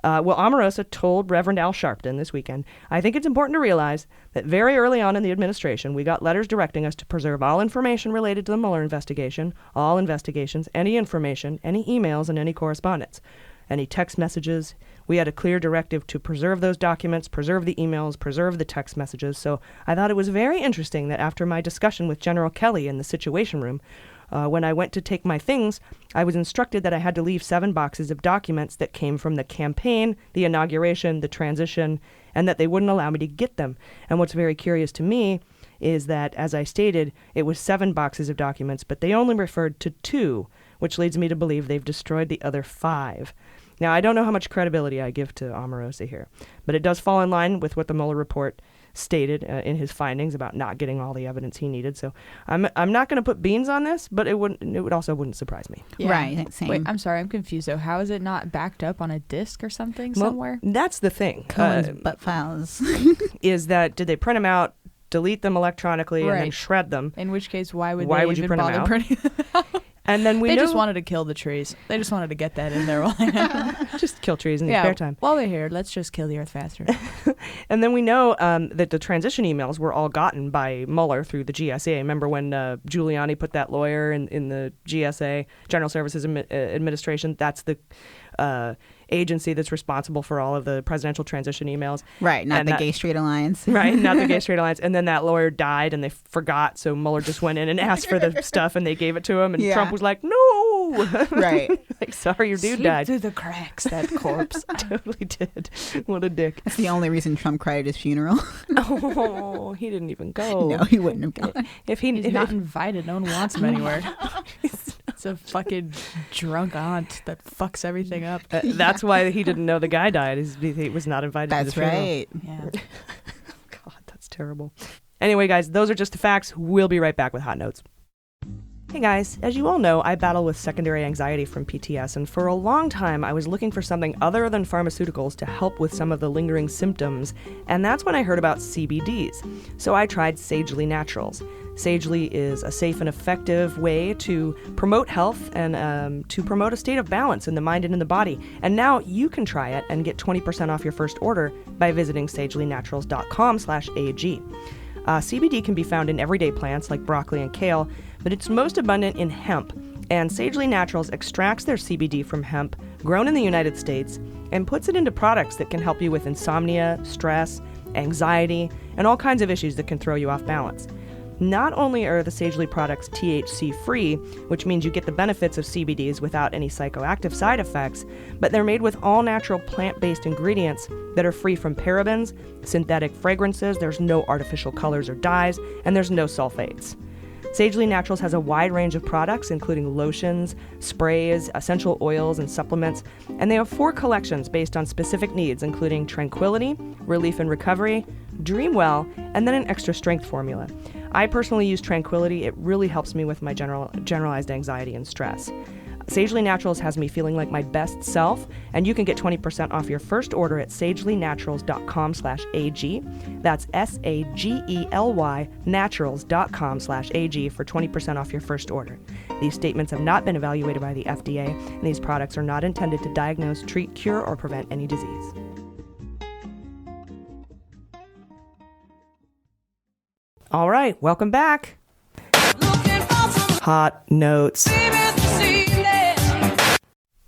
Omarosa told Reverend Al Sharpton this weekend, I think it's important to realize that very early on in the administration, we got letters directing us to preserve all information related to the Mueller investigation, all investigations, any information, any emails, and any correspondence. Any text messages. We had a clear directive to preserve those documents, preserve the emails, preserve the text messages. So I thought it was very interesting that after my discussion with General Kelly in the Situation Room, when I went to take my things, I was instructed that I had to leave 7 boxes of documents that came from the campaign, the inauguration, the transition, and that they wouldn't allow me to get them. And what's very curious to me is that, as I stated, it was 7 boxes of documents, but they only referred to 2, which leads me to believe they've destroyed the other 5. Now, I don't know how much credibility I give to Omarosa here, but it does fall in line with what the Mueller report stated in his findings about not getting all the evidence he needed. So I'm not going to put beans on this, but it also wouldn't surprise me. Yeah. Right. Same. Wait, I'm sorry, I'm confused though. How is it not backed up on a disc or something somewhere? That's the thing. Cohen's butt files. Is that did they print them out, delete them electronically, and then shred them? In which case, why would you even print bother them out? printing them out? And then they just wanted to kill the trees. They just wanted to get that in there. Just kill trees in your spare time. While they're here, let's just kill the earth faster. And then we know that the transition emails were all gotten by Mueller through the GSA. Remember when Giuliani put that lawyer in the GSA, General Services Administration? That's the agency that's responsible for all of the presidential transition emails. Right, not the Gay Straight Alliance. Right, not the Gay Straight Alliance. And then that lawyer died and they forgot, so Mueller just went in and asked for the stuff and they gave it to him, and Trump was like, no! Right. Like, sorry, your dude Slid died. through the cracks, that corpse. Totally did. What a dick. That's the only reason Trump cried at his funeral. Oh, he didn't even go. No, he wouldn't have gone. He's not invited. No one wants him anywhere. It's a fucking drunk aunt that fucks everything up. That's why he didn't know the guy died. He was not invited to the funeral. That's right. Yeah. God, that's terrible. Anyway, guys, those are just the facts. We'll be right back with Hot Notes. Hey guys, as you all know, I battle with secondary anxiety from PTS, and for a long time I was looking for something other than pharmaceuticals to help with some of the lingering symptoms, and that's when I heard about CBDs. So I tried Sagely Naturals. Sagely is a safe and effective way to promote health and to promote a state of balance in the mind and in the body. And now you can try it and get 20% off your first order by visiting sagelynaturals.com/AG. CBD can be found in everyday plants like broccoli and kale, but it's most abundant in hemp. And Sagely Naturals extracts their CBD from hemp, grown in the United States, and puts it into products that can help you with insomnia, stress, anxiety, and all kinds of issues that can throw you off balance. Not only are the Sagely products THC-free, which means you get the benefits of CBDs without any psychoactive side effects, but they're made with all-natural plant-based ingredients that are free from parabens, synthetic fragrances, there's no artificial colors or dyes, and there's no sulfates. Sagely Naturals has a wide range of products, including lotions, sprays, essential oils, and supplements, and they have 4 collections based on specific needs, including Tranquility, Relief and Recovery, Dream Well, and then an extra strength formula. I personally use Tranquility. It really helps me with my generalized anxiety and stress. Sagely Naturals has me feeling like my best self, and you can get 20% off your first order at sagelynaturals.com/AG. That's SAGELY naturals.com/AG for 20% off your first order. These statements have not been evaluated by the FDA, and these products are not intended to diagnose, treat, cure, or prevent any disease. All right, welcome back. Hot Notes.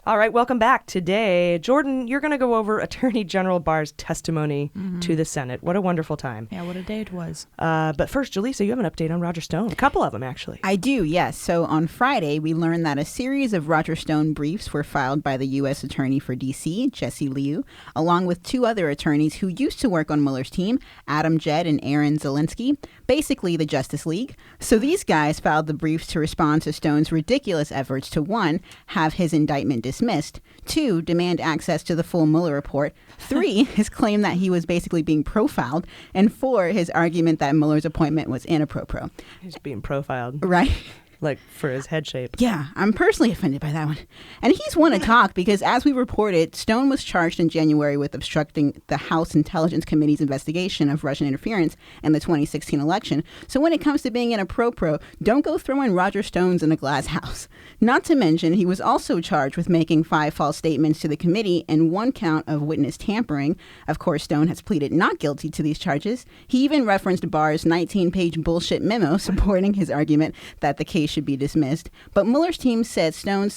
All right, welcome back. Today, Jordan, you're going to go over Attorney General Barr's testimony to the Senate. What a wonderful time. Yeah, what a day it was. But first, Jaleesa, you have an update on Roger Stone. A couple of them, actually. I do, yes. So on Friday, we learned that a series of Roger Stone briefs were filed by the U.S. Attorney for D.C., Jesse Liu, along with 2 other attorneys who used to work on Mueller's team, Adam Jed and Aaron Zelinsky, basically the Justice League. So these guys filed the briefs to respond to Stone's ridiculous efforts to 1, have his indictment dismissed, 2, demand access to the full Mueller report, 3, his claim that he was basically being profiled, and 4, his argument that Mueller's appointment was inappropriate. He's being profiled. Right. Like, for his head shape. Yeah, I'm personally offended by that one. And he's won a talk because, as we reported, Stone was charged in January with obstructing the House Intelligence Committee's investigation of Russian interference in the 2016 election. So when it comes to being inappropriate, don't go throwing Roger Stones in a glass house. Not to mention, he was also charged with making 5 false statements to the committee and 1 count of witness tampering. Of course, Stone has pleaded not guilty to these charges. He even referenced Barr's 19-page bullshit memo supporting his argument that the case should be dismissed, but Mueller's team said Stone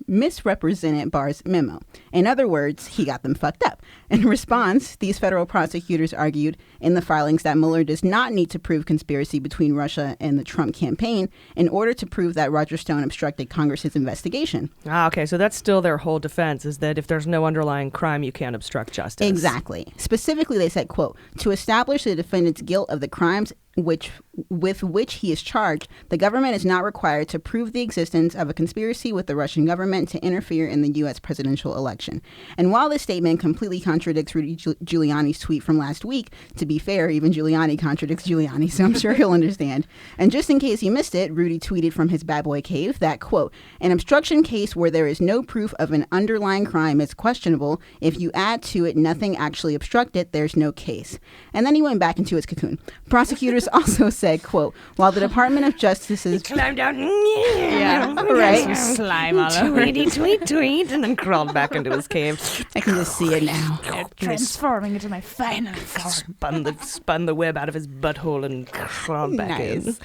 misrepresented Barr's memo. In other words, he got them fucked up. In response, these federal prosecutors argued in the filings that Mueller does not need to prove conspiracy between Russia and the Trump campaign in order to prove that Roger Stone obstructed Congress's investigation. Okay, so that's still their whole defense, is that if there's no underlying crime, you can't obstruct justice. Exactly. Specifically, they said, quote, to establish the defendant's guilt of the crimes with which he is charged, the government is not required to prove the existence of a conspiracy with the Russian government to interfere in the U.S. presidential election. And while this statement completely contradicts Rudy Giuliani's tweet from last week, to be fair, even Giuliani contradicts Giuliani, so I'm sure he'll understand. And just in case you missed it, Rudy tweeted from his bad boy cave that, quote, an obstruction case where there is no proof of an underlying crime is questionable. If you add to it nothing actually obstructed, there's no case. And then he went back into his cocoon. Prosecutors also said, quote, while the Department of Justice's... He climbed out. Yeah, right. Some slime all over. Tweet, and then crawled back into his cave. I can just see it now. Transforming into my final form. Spun the web out of his butthole and crawled back in.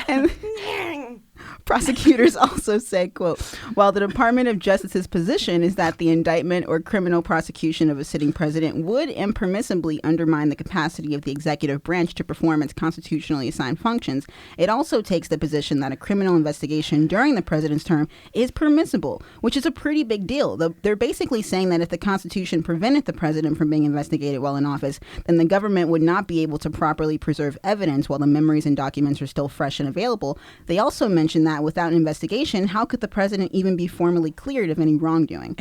And prosecutors also said, quote, while the Department of Justice's position is that the indictment or criminal prosecution of a sitting president would impermissibly undermine the capacity of the executive branch to perform its constitutionally assigned functions, it also takes the position that a criminal investigation during the president's term is permissible, which is a pretty big deal. They're basically saying that if the Constitution prevented the president from being investigated while in office, then the government would not be able to properly preserve evidence while the memories and documents are still fresh and available. They also mentioned that without an investigation, how could the president even be formally cleared of any wrongdoing?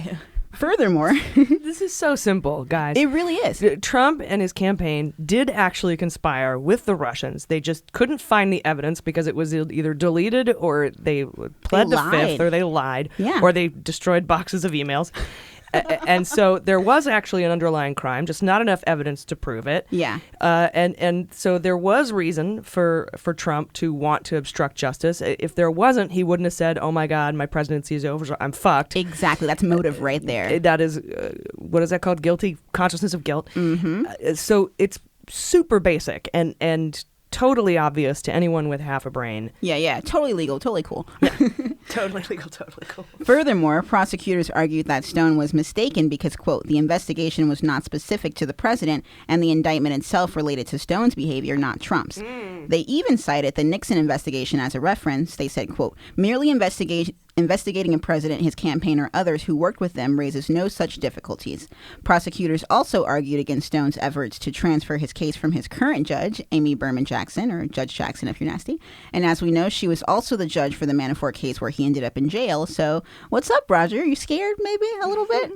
Furthermore, this is so simple, guys. It really is. Trump and his campaign did actually conspire with the Russians. They just couldn't find the evidence because it was either deleted or they pled the fifth or they lied or they destroyed boxes of emails. And so there was actually an underlying crime, just not enough evidence to prove it. Yeah. And so there was reason for Trump to want to obstruct justice. If there wasn't, he wouldn't have said, oh, my God, my presidency is over. I'm fucked. Exactly. That's motive right there. That is, what is that called? Guilty consciousness of guilt. Mm-hmm. So it's super basic and totally obvious to anyone with half a brain. Yeah. Totally legal. Totally cool. Yeah. Totally legal. Totally cool. Furthermore, prosecutors argued that Stone was mistaken because, quote, the investigation was not specific to the president and the indictment itself related to Stone's behavior, not Trump's. They even cited the Nixon investigation as a reference. They said, quote, merely investigating a president, his campaign, or others who worked with them raises no such difficulties. Prosecutors also argued against Stone's efforts to transfer his case from his current judge, Amy Berman Jackson, or Judge Jackson if you're nasty. And as we know, she was also the judge for the Manafort case where he ended up in jail. So what's up, Roger? You scared maybe a little bit?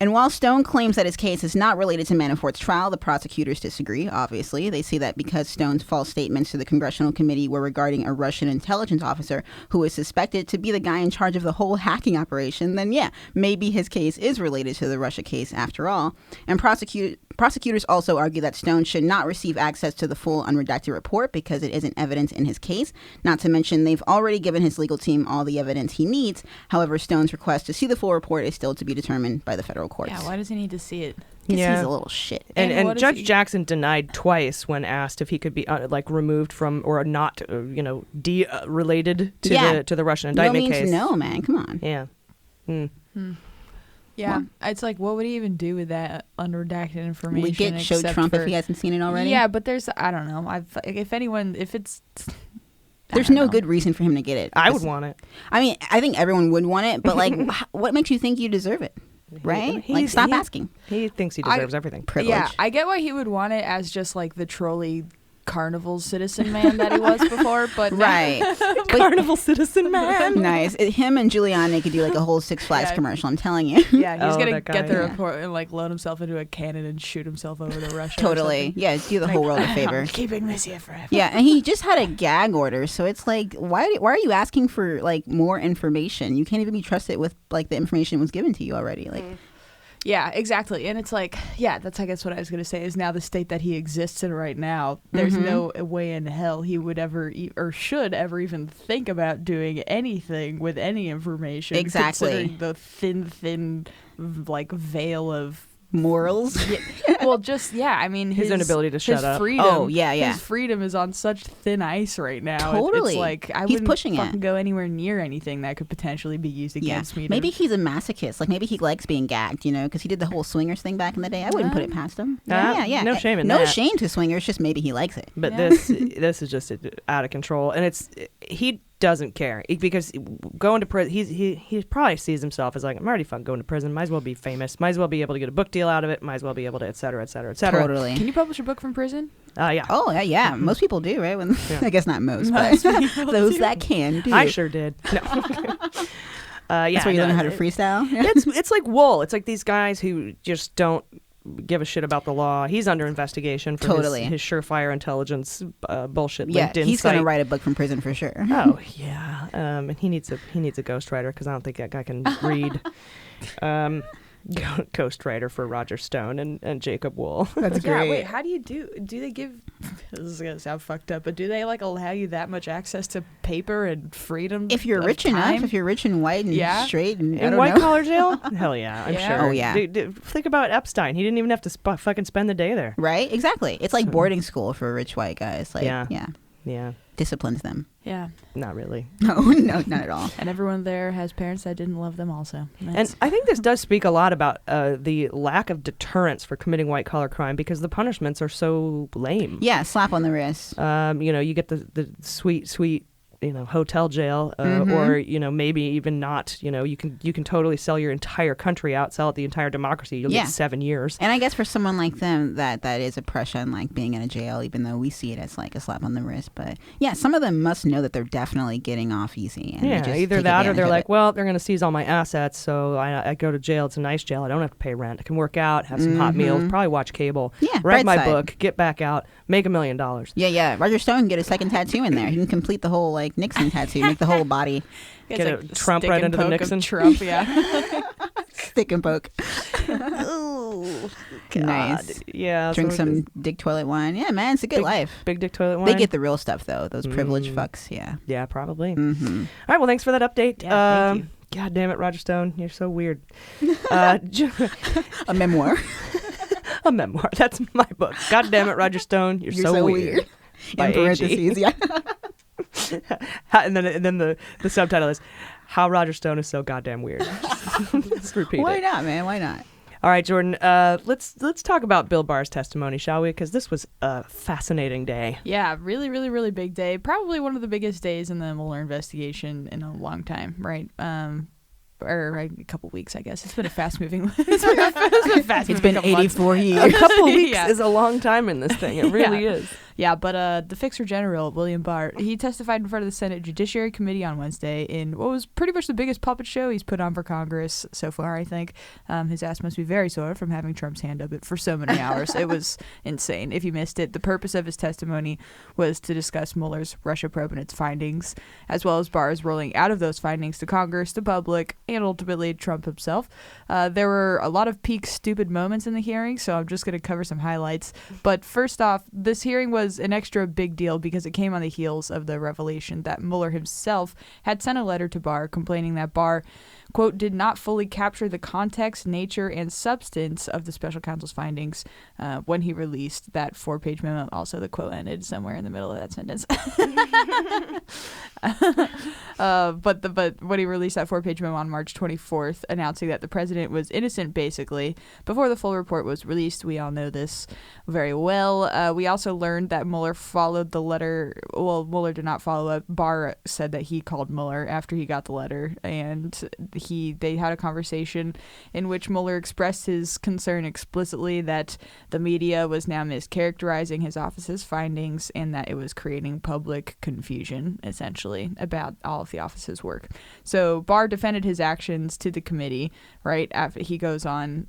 And while Stone claims that his case is not related to Manafort's trial, the prosecutors disagree, obviously. They say that because Stone's false statements to the Congressional Committee were regarding a Russian intelligence officer who is suspected to be the guy in charge of the whole hacking operation, then yeah, maybe his case is related to the Russia case after all. And prosecutors also argue that Stone should not receive access to the full unredacted report because it isn't evidence in his case. Not to mention they've already given his legal team all the evidence he needs. However, Stone's request to see the full report is still to be determined by the federal courts. Yeah, why does he need to see it? Because he's a little shit. And Judge Jackson denied twice when asked if he could be removed from or not, related to the Russian indictment no means case. No, man, come on. Yeah. Yeah, it's like, what would he even do with that unredacted information? We get show Trump if he hasn't seen it already. Yeah, but there's, I don't know. There's no good reason for him to get it. I would want it. I mean, I think everyone would want it, but what makes you think you deserve it? Right? Stop asking. He thinks he deserves everything. Privilege. Yeah, I get why he would want it as just like the trolley carnival citizen man that he was before, but right. Carnival citizen man. Nice. Him and Giuliani could do like a whole Six Flags commercial. I'm telling you. Yeah, he's gonna get the report and like load himself into a cannon and shoot himself over to Russia. Totally. Yeah, do the whole world a favor. I'm keeping this here forever. Yeah, and he just had a gag order, so it's like, why are you asking for like more information? You can't even be trusted with like the information was given to you already. Like. Yeah, exactly. And it's like, yeah, that's I guess what I was going to say is now the state that he exists in right now, there's no way in hell he would ever or should ever even think about doing anything with any information. Exactly. Considering the thin like veil of morals. Well, just I mean his inability to shut up. Freedom, oh yeah. His freedom is on such thin ice right now. Totally. It's like I he's wouldn't pushing fucking go anywhere near anything that could potentially be used against me. Maybe he's a masochist. Like maybe he likes being gagged, because he did the whole swingers thing back in the day. I wouldn't put it past him. Yeah. No shame in that. No shame to swingers. Just maybe he likes it. But this is just out of control, and he doesn't care because going to prison, he probably sees himself as like, I'm already fucking going to prison. Might as well be famous. Might as well be able to get a book deal out of it. Might as well be able to, etc. cetera, et cetera, et cetera. Totally. Can you publish a book from prison? Yeah. Oh, yeah. Most people do, right? I guess not most, but those that can do. I sure did. No. That's where you learn how to freestyle? It's like wool. It's like these guys who just don't give a shit about the law. He's under investigation for his surefire intelligence bullshit. Yeah, LinkedIn he's going to site. write a book from prison for sure. Oh, yeah. And he needs a ghostwriter because I don't think that guy can read. Ghostwriter for Roger Stone and Jacob Wool. That's great. Yeah, wait, how do you do they give, this is going to sound fucked up, but do they like allow you that much access to paper and freedom? If you're rich enough, if you're rich and white and straight and in white collar jail? Hell yeah, I'm sure. Oh yeah. Think about Epstein. He didn't even have to fucking spend the day there. Right? Exactly. It's like boarding school for rich white guys. Like, yeah. Disciplines them. Yeah. Not really. No, not at all. And everyone there has parents that didn't love them also. And I think this does speak a lot about the lack of deterrence for committing white-collar crime because the punishments are so lame. Yeah, slap on the wrist. You get the sweet hotel jail, or maybe even not. You can totally sell your entire country out, sell out the entire democracy. You'll get 7 years. And I guess for someone like them, that is oppression, like being in a jail, even though we see it as like a slap on the wrist. But yeah, some of them must know that they're definitely getting off easy. And Either that or they're like, well, they're going to seize all my assets, so I go to jail. It's a nice jail. I don't have to pay rent. I can work out, have some hot meals, probably watch cable, write my book, get back out, make $1 million. Yeah. Roger Stone can get a second tattoo in there. He can complete the whole Nixon tattoo, make the whole body. Get a Trump right into the Nixon. Trump, yeah. Stick and poke. Ooh, nice. Yeah. Drink some dick toilet wine. Yeah, man, it's a good life. Big dick toilet wine. They get the real stuff though. Those privileged fucks. Yeah. Yeah, probably. Mm-hmm. All right. Well, thanks for that update. Yeah, thank you. God damn it, Roger Stone, you're so weird. A memoir. A memoir. That's my book. God damn it, Roger Stone, you're so weird. In parentheses, yeah. And then the subtitle is How Roger Stone is So Goddamn Weird. Just repeat Why it. not, man? Why not? All right, Jordan. Let's talk about Bill Barr's testimony, shall we? Because this was a fascinating day. Yeah, really, really, really big day. Probably one of the biggest days in the Mueller investigation in a long time, right? Or a couple weeks, I guess. It's been a fast-moving. It's been 84 years. A couple weeks is a long time in this thing. It really is. Yeah, but the Fixer General, William Barr, he testified in front of the Senate Judiciary Committee on Wednesday in what was pretty much the biggest puppet show he's put on for Congress so far, I think. His ass must be very sore from having Trump's hand up it for so many hours. It was insane. If you missed it, the purpose of his testimony was to discuss Mueller's Russia probe and its findings, as well as Barr's rolling out of those findings to Congress, the public, and ultimately Trump himself. There were a lot of peak stupid moments in the hearing, so I'm just going to cover some highlights. But first off, this hearing was an extra big deal because it came on the heels of the revelation that Mueller himself had sent a letter to Barr complaining that Barr, quote, did not fully capture the context, nature, and substance of the special counsel's findings when he released that 4-page memo. Also, the quote ended somewhere in the middle of that sentence. But when he released that 4-page memo on March 24th, announcing that the president was innocent, basically, before the full report was released. We all know this very well. We also learned that Mueller followed the letter. Well, Mueller did not follow up. Barr said that he called Mueller after he got the letter, and they had a conversation in which Mueller expressed his concern explicitly that the media was now mischaracterizing his office's findings and that it was creating public confusion, essentially, about all of the office's work. So Barr defended his actions to the committee, right? After he goes on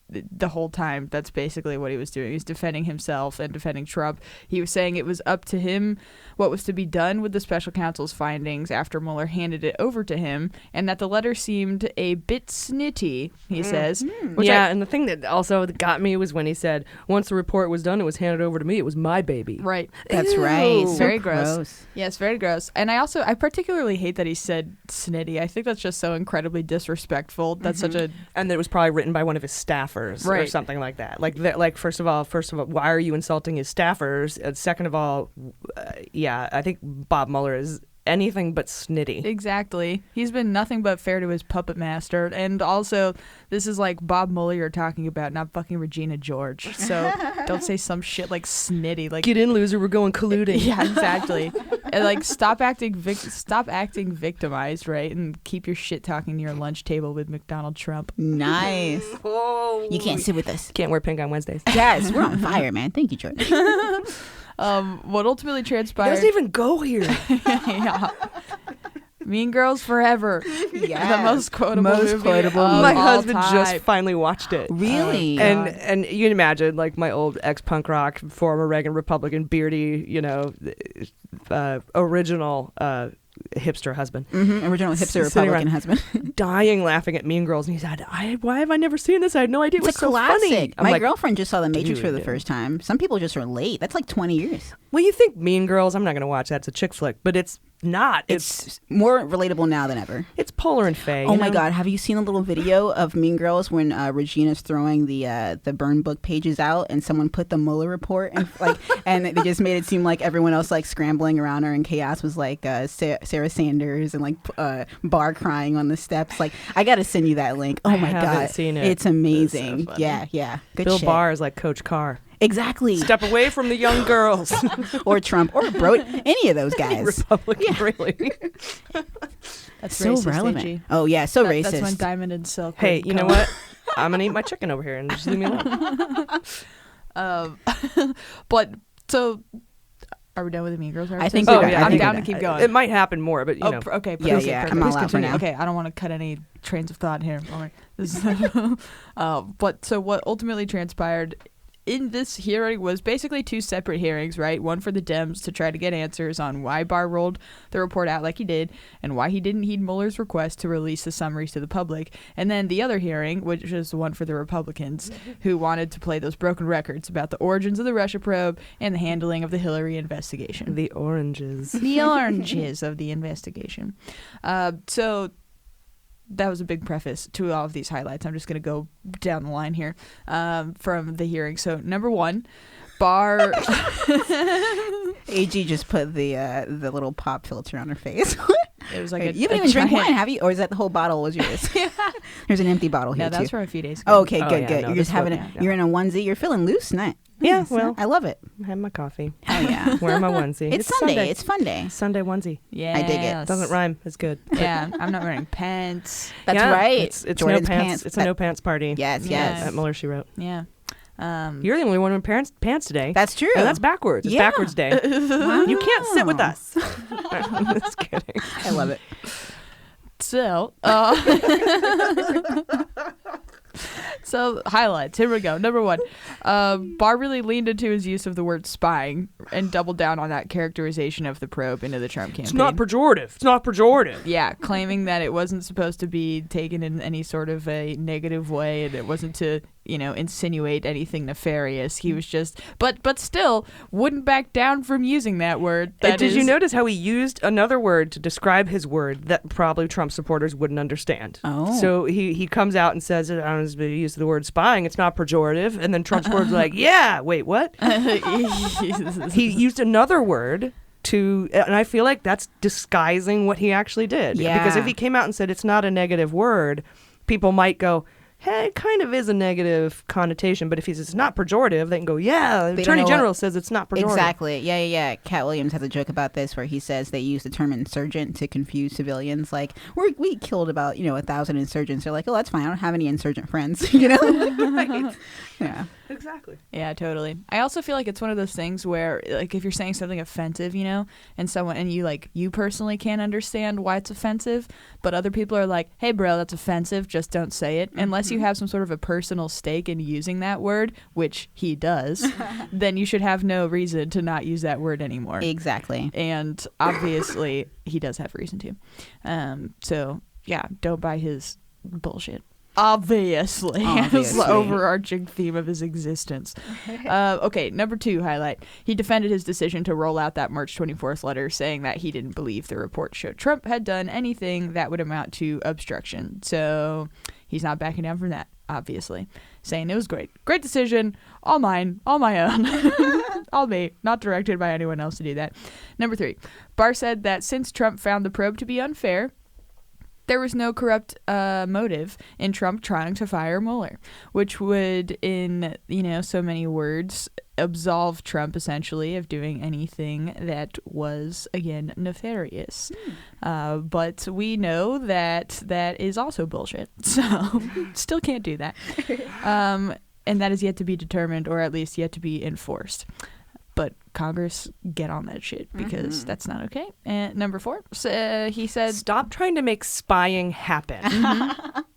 the whole time, that's basically what he was doing. He was defending himself and defending Trump. He was saying it was up to him what was to be done with the special counsel's findings after Mueller handed it over to him, and that the letter seemed a bit snitty, he says. And the thing that also got me was when he said, once the report was done, it was handed over to me. It was my baby. Right. That's right. So very gross. Yes, very gross. And I particularly hate that he said snitty. I think that's just so incredibly disrespectful. That's such a... And it was probably written by one of his staffers. Or something like that. Like first of all, why are you insulting his staffers? Second of all, I think Bob Mueller is anything but snitty. Exactly. He's been nothing but fair to his puppet master. And also, this is like Bob Mueller you're talking about, not fucking Regina George. So don't say some shit like snitty. Like, get in, loser. We're going colluding. Yeah, exactly. And like stop acting victimized, right? And keep your shit talking to your lunch table with McDonald Trump. Nice. You can't sit with us. Can't wear pink on Wednesdays. Yes, we're on fire, man. Thank you, Jordan. What ultimately transpired? It doesn't even go here. Yeah. Mean Girls Forever. Yeah. The most quotable movie My of all husband time. just finally watched it. Really? And you can imagine, like, my old ex-punk rock, former Reagan Republican, beardy, original hipster husband. Original hipster Republican husband. Dying laughing at Mean Girls. And he said, why have I never seen this? I had no idea it was It's a so classic. funny. I'm My like, girlfriend just saw The Matrix for the dude. first time. Some people just are late. That's like 20 years. Well, you think Mean Girls, I'm not going to watch that. It's a chick flick. But it's not. It's more relatable now than ever. It's Polar and Faye. Oh my God! Have you seen a little video of Mean Girls when Regina's throwing the burn book pages out and someone put the Mueller report and and they just made it seem like everyone else like scrambling around her and chaos was like Sarah Sanders and like Barr crying on the steps. Like I got to send you that link. Oh my God! Seen it. It's amazing. So yeah. Good Bill shit. Barr is like Coach Carr. Exactly. Step away from the young girls. Or Trump or Broad. Any of those guys. Republican, really. That's so racist, relevant. AG. Oh yeah, so racist. That's when Diamond and Silk. Hey, would you know come. what? I'm gonna eat my chicken over here and just leave me alone. But so, are we done with the Mean Girls? I think so? we're done. I'm I down to think keep going. It might happen more, but you know. Okay. Yeah. I'm all out for now. Okay, I don't want to cut any trains of thought here. All right. But so what ultimately transpired in this hearing was basically two separate hearings, right? One for the Dems to try to get answers on why Barr rolled the report out like he did and why he didn't heed Mueller's request to release the summaries to the public. And then the other hearing, which was the one for the Republicans who wanted to play those broken records about the origins of the Russia probe and the handling of the Hillary investigation. The oranges. The oranges of the investigation. So that was a big preface to all of these highlights. I'm just going to go down the line here from the hearing. So number one, Barr. AG just put the little pop filter on her face. It was like Wait, you haven't even drank wine, have you? Or is that the whole bottle was yours? There's an empty bottle here No, that was too. from a few days ago. Oh, okay, good. No, You're just having you're in a onesie. You're feeling loose tonight. Yeah, Nice. well, I love it. I had my coffee. Oh yeah. Wearing my onesie. It's Sunday. It's fun day. Sunday onesie. Yeah, I dig it. Doesn't rhyme. It's good. Yeah, I'm not wearing pants. That's Yeah, right. It's no Jordan's pants. It's a no pants party. Yes. At Mueller, she wrote. Yeah. You're the only one wearing pants today. That's true. And that's backwards. It's Yeah. backwards day. Wow. You can't sit with us. Just kidding. I love it. So, so highlights. Here we go. Number one, Barr really leaned into his use of the word spying and doubled down on that characterization of the probe into the Trump campaign. It's not pejorative. It's not pejorative. Yeah, claiming that it wasn't supposed to be taken in any sort of a negative way and it wasn't to, insinuate anything nefarious. He was just, but still wouldn't back down from using that word. Did you notice how he used another word to describe his word that probably Trump supporters wouldn't understand? Oh. So he comes out and says, I don't know, he used the word spying. It's not pejorative. And then Trump supporters are like, yeah, wait, what? He used another word and I feel like that's disguising what he actually did. Yeah. Because if he came out and said it's not a negative word, people might go, hey, it kind of is a negative connotation, but if he says it's not pejorative, they can go, yeah, the Attorney General says it's not pejorative. Exactly. Yeah. Cat Williams has a joke about this where he says they use the term insurgent to confuse civilians. Like, we killed about, 1,000 insurgents. They're like, oh, that's fine. I don't have any insurgent friends, Right. Yeah. Exactly. Yeah, totally. I also feel like it's one of those things where, like, if you're saying something offensive, and you personally can't understand why it's offensive, but other people are like, hey, bro, that's offensive. Just don't say it. Unless you have some sort of a personal stake in using that word, which he does, then you should have no reason to not use that word anymore. Exactly. And obviously, he does have reason to. So, yeah, don't buy his bullshit. Obviously. It's the overarching theme of his existence. Okay, number two highlight. He defended his decision to roll out that March 24th letter saying that he didn't believe the report showed Trump had done anything that would amount to obstruction. So he's not backing down from that, obviously. Saying it was great. Great decision. All mine. All my own. All me. Not directed by anyone else to do that. Number three. Barr said that since Trump found the probe to be unfair, there was no corrupt motive in Trump trying to fire Mueller, which would, in so many words, absolve Trump essentially of doing anything that was, again, nefarious. But we know that is also bullshit. So still can't do that. And that is yet to be determined, or at least yet to be enforced. But Congress, get on that shit, because that's not okay. And number 4, he said, stop trying to make spying happen.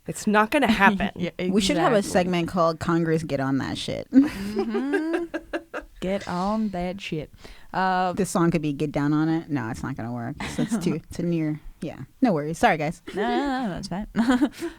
It's not going to happen. Yeah, exactly. We should have a segment called Congress Get On That Shit. Get on that shit. This song could be Get Down On It. No, it's not going to work. It's a near. Yeah, no worries. Sorry, guys. No, that's fine.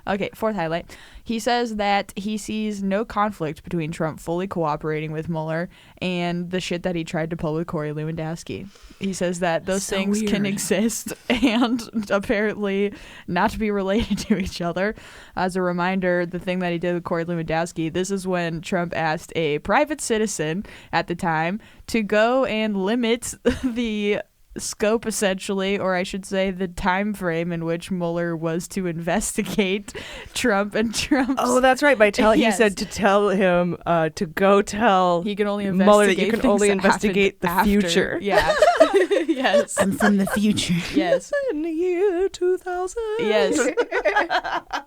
Okay, 4th highlight. He says that he sees no conflict between Trump fully cooperating with Mueller and the shit that he tried to pull with Corey Lewandowski. He says that those things can exist and apparently not be related to each other. As a reminder, the thing that he did with Corey Lewandowski, this is when Trump asked a private citizen at the time to go and limit the scope, essentially, or I should say the time frame in which Mueller was to investigate Trump and Trump's... Oh, that's right. He said to tell him to go tell he can only Mueller that you can only investigate the after. future. Yeah. Yes. I'm from the future. Yes. In the year 2000. Yes.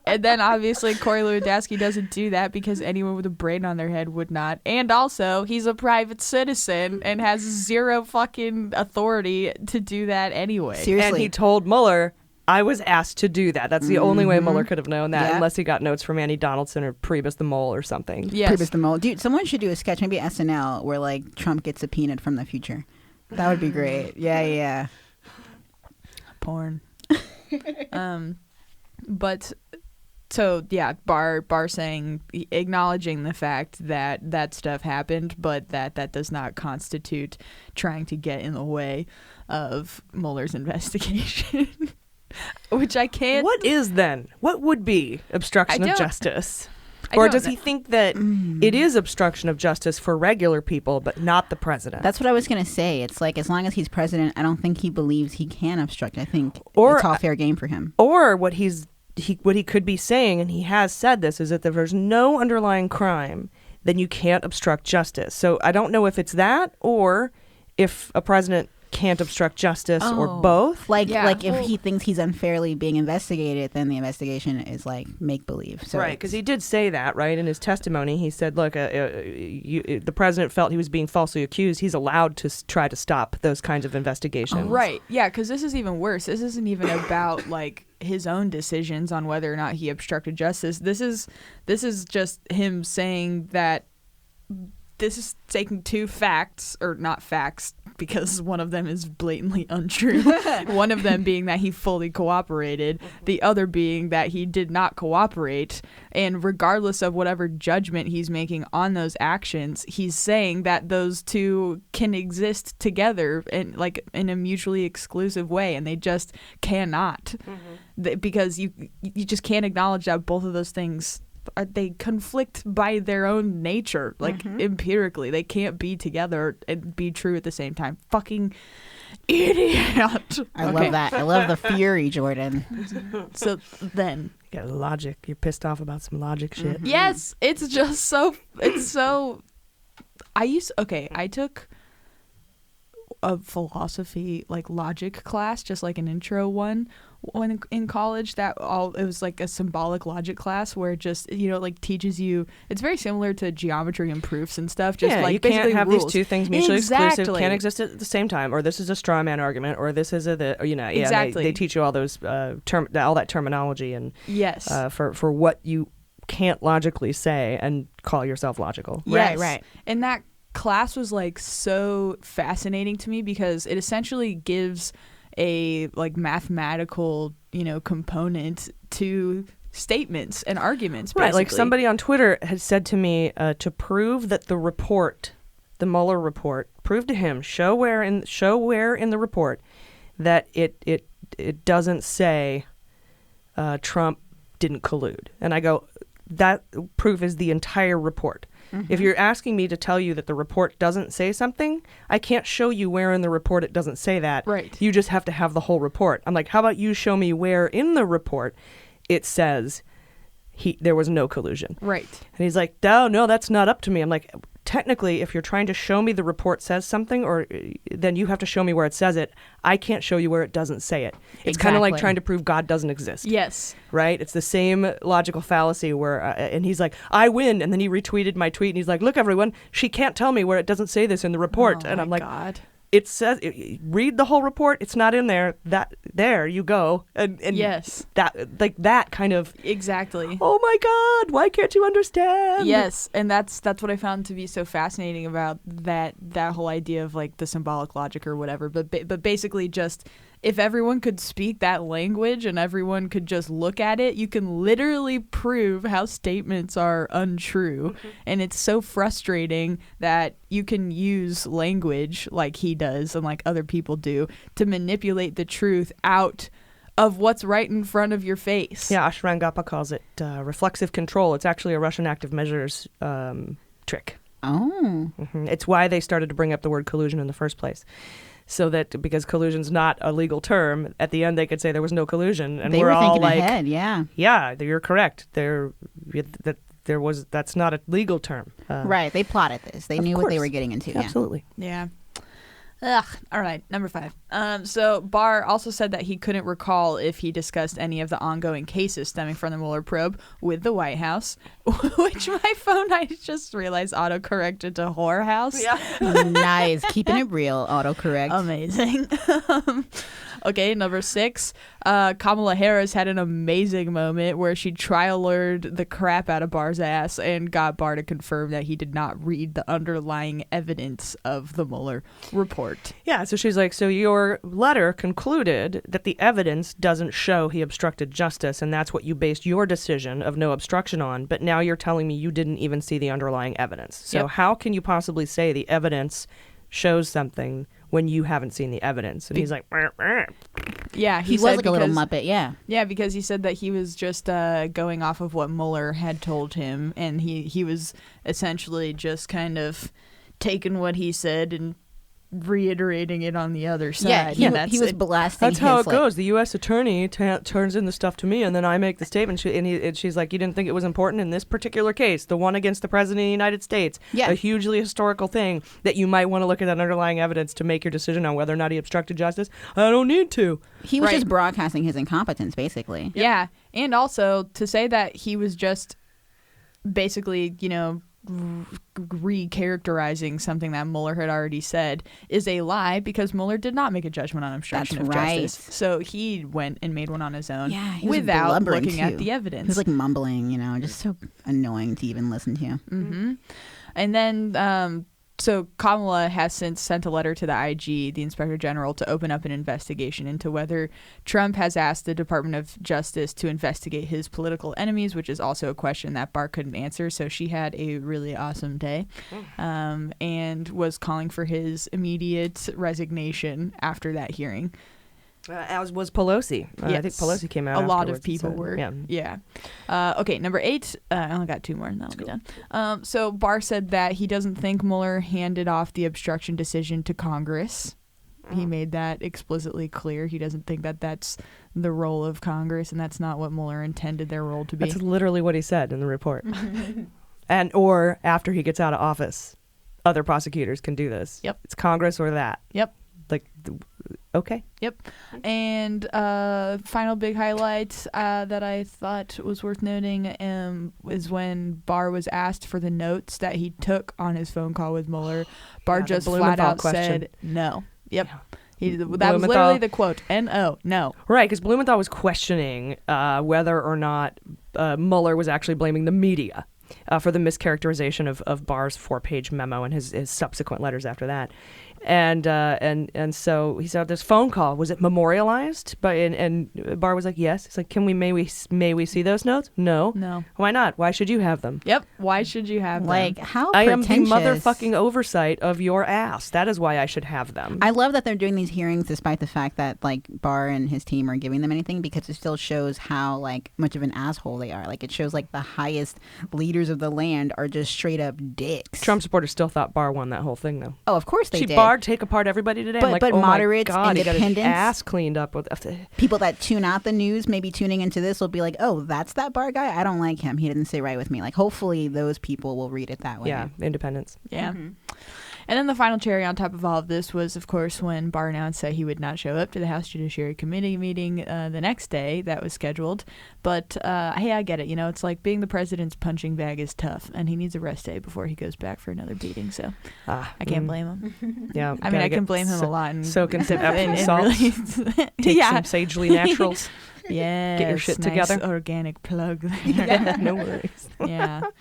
And then obviously Corey Lewandowski doesn't do that because anyone with a brain on their head would not. And also, he's a private citizen and has zero fucking authority to do that anyway. Seriously. And he told Mueller, I was asked to do that. That's the only way Mueller could have known that, unless he got notes from Andy Donaldson or Priebus the Mole or something. Yes. Priebus the Mole. Dude, someone should do a sketch, maybe SNL, where like Trump gets subpoenaed from the future. That would be great. Yeah. Porn. But so yeah, Barr saying, acknowledging the fact that stuff happened, but that does not constitute trying to get in the way of Mueller's investigation. Which I can't. What is then? What would be obstruction of justice? Or does he think that it is obstruction of justice for regular people, but not the president? That's what I was going to say. It's like, as long as he's president, I don't think he believes he can obstruct. I think it's all fair game for him. Or what he could be saying, and he has said this, is that if there's no underlying crime, then you can't obstruct justice. So I don't know if it's that, or if a president can't obstruct justice, or both. Like if he thinks he's unfairly being investigated, then the investigation is like make believe. So right, because he did say that, right, in his testimony. He said, look, the president felt he was being falsely accused. He's allowed to try to stop those kinds of investigations. Right, yeah, because this is even worse. This isn't even about like his own decisions on whether or not he obstructed justice. This is just him saying that this is taking two facts, or not facts, because one of them is blatantly untrue. One of them being that he fully cooperated, the other being that he did not cooperate. And regardless of whatever judgment he's making on those actions, he's saying that those two can exist together in a mutually exclusive way, and they just cannot. Because you just can't acknowledge that both of those things, they conflict by their own nature, empirically. They can't be together and be true at the same time. Fucking idiot. I love that. I love the fury, Jordan. So then, you got logic. You're pissed off about some logic shit. Yes, it's just so. It's so. I took a philosophy logic class, just like an intro one when in college. It was like a symbolic logic class where it just teaches you. It's very similar to geometry and proofs and stuff. Just you can't have rules. these two things mutually exclusive, can't exist at the same time, or this is a straw man argument, or this is exactly. They teach you all those all that terminology, and yes, for what you can't logically say and call yourself logical. Yes. Right. And that class was so fascinating to me because it essentially gives a mathematical component to statements and arguments, basically. Right, like somebody on Twitter had said to me to prove that the Mueller report, prove to him, show where in the report that it doesn't say Trump didn't collude. And I go, that proof is the entire report. If you're asking me to tell you that the report doesn't say something, I can't show you where in the report it doesn't say that. Right. You just have to have the whole report. I'm like, how about you show me where in the report it says there was no collusion? Right. And he's like, no, that's not up to me. I'm like, technically, if you're trying to show me the report says something, then you have to show me where it says it. I can't show you where it doesn't say it. It's kind of like trying to prove God doesn't exist. Yes. Right? It's the same logical fallacy where, and he's like, I win. And then he retweeted my tweet and he's like, look, everyone, she can't tell me where it doesn't say this in the report. And I'm like, God. It says, read the whole report. It's not in there. There you go. And yes, that kind of exactly. Oh my God! Why can't you understand? Yes, and that's what I found to be so fascinating about that whole idea of like the symbolic logic or whatever. But basically, just if everyone could speak that language and everyone could just look at it, you can literally prove how statements are untrue. Mm-hmm. And it's so frustrating that you can use language like he does and like other people do to manipulate the truth out of what's right in front of your face. Yeah, Ashrangappa calls it reflexive control. It's actually a Russian active measures trick. Oh. Mm-hmm. It's why they started to bring up the word collusion in the first place. So that because collusion's not a legal term, at the end they could say there was no collusion, and we're all like, ahead, yeah, you're correct. That's not a legal term. Right? They plotted this. They knew what they were getting into. Absolutely. Yeah. Ugh. All right. Number 5. So Barr also said that he couldn't recall if he discussed any of the ongoing cases stemming from the Mueller probe with the White House, which my phone, I just realized, autocorrected to whorehouse. Yeah. Nice. Keeping it real. Autocorrect. Amazing. Okay, number 6. Kamala Harris had an amazing moment where she trial-lawyered the crap out of Barr's ass and got Barr to confirm that he did not read the underlying evidence of the Mueller report. Yeah, so she's like, so your letter concluded that the evidence doesn't show he obstructed justice, and that's what you based your decision of no obstruction on, but now you're telling me you didn't even see the underlying evidence. So how can you possibly say the evidence shows something when you haven't seen the evidence? And he's like, yeah, he was like a little muppet. Yeah, because he said that he was just going off of what Mueller had told him, and he was essentially just kind of taking what he said and reiterating it on the other side. Yeah, he was blasting. That's how it goes. The U.S. attorney turns in the stuff to me, and then I make the statement. And she's like, you didn't think it was important in this particular case, the one against the president of the United States, a hugely historical thing that you might want to look at that underlying evidence to make your decision on whether or not he obstructed justice. I don't need to. He was just broadcasting his incompetence, basically. Yeah, and also to say that he was just basically, recharacterizing something that Mueller had already said is a lie, because Mueller did not make a judgment on obstruction of justice. So he went and made one on his own without looking at the evidence. He was like mumbling, just so annoying to even listen to. Mm-hmm. And then so Kamala has since sent a letter to the IG, the Inspector General, to open up an investigation into whether Trump has asked the Department of Justice to investigate his political enemies, which is also a question that Barr couldn't answer. So she had a really awesome day and was calling for his immediate resignation after that hearing. As was Pelosi. Yes. I think Pelosi came out A lot of afterwards, people so, were. Yeah. Okay, number 8. I only got 2 more, and that'll be done. So Barr said that he doesn't think Mueller handed off the obstruction decision to Congress. He made that explicitly clear. He doesn't think that that's the role of Congress, and that's not what Mueller intended their role to be. That's literally what he said in the report. Or after he gets out of office, other prosecutors can do this. Yep. It's Congress or that. Yep. Okay. Yep. And final big highlight that I thought was worth noting is when Barr was asked for the notes that he took on his phone call with Mueller. Barr just flat out said no. Yep. Yeah. That was literally the quote. N-O. No. Right, because Blumenthal was questioning whether or not Mueller was actually blaming the media for the mischaracterization of Barr's 4-page memo and his subsequent letters after that. And so he said, this phone call, was it memorialized? And Barr was like, yes. He's like, may we see those notes? No. Why not? Why should you have them? Yep. Why should you have them? Like, how I am pretentious. the motherfucking oversight of your ass. That is why I should have them. I love that they're doing these hearings despite the fact that like Barr and his team are giving them anything, because it still shows how like much of an asshole they are. Like, it shows like the highest leader leaders of the land are just straight up dicks. Trump supporters still thought Barr won that whole thing, though. Oh, of course they did. Barr take apart everybody today. But, I'm like, but oh moderates, my God, independents, he got his ass cleaned up. With people that tune out the news, maybe tuning into this, will be like, oh, that's that Barr guy? I don't like him. He didn't sit right with me. Like, hopefully those people will read it that way. Yeah, independents. Yeah. And then the final cherry on top of all of this was, of course, when Barr announced that he would not show up to the House Judiciary Committee meeting the next day that was scheduled. But, hey, I get it. You know, it's like being the president's punching bag is tough, and he needs a rest day before he goes back for another beating. So I can't blame him. Yeah, I mean, I can blame him a lot. And soak in some Epsom salts. Take some Sagely Naturals. Yeah, get your shit nice together. Organic plug there. Yeah, no worries. Yeah.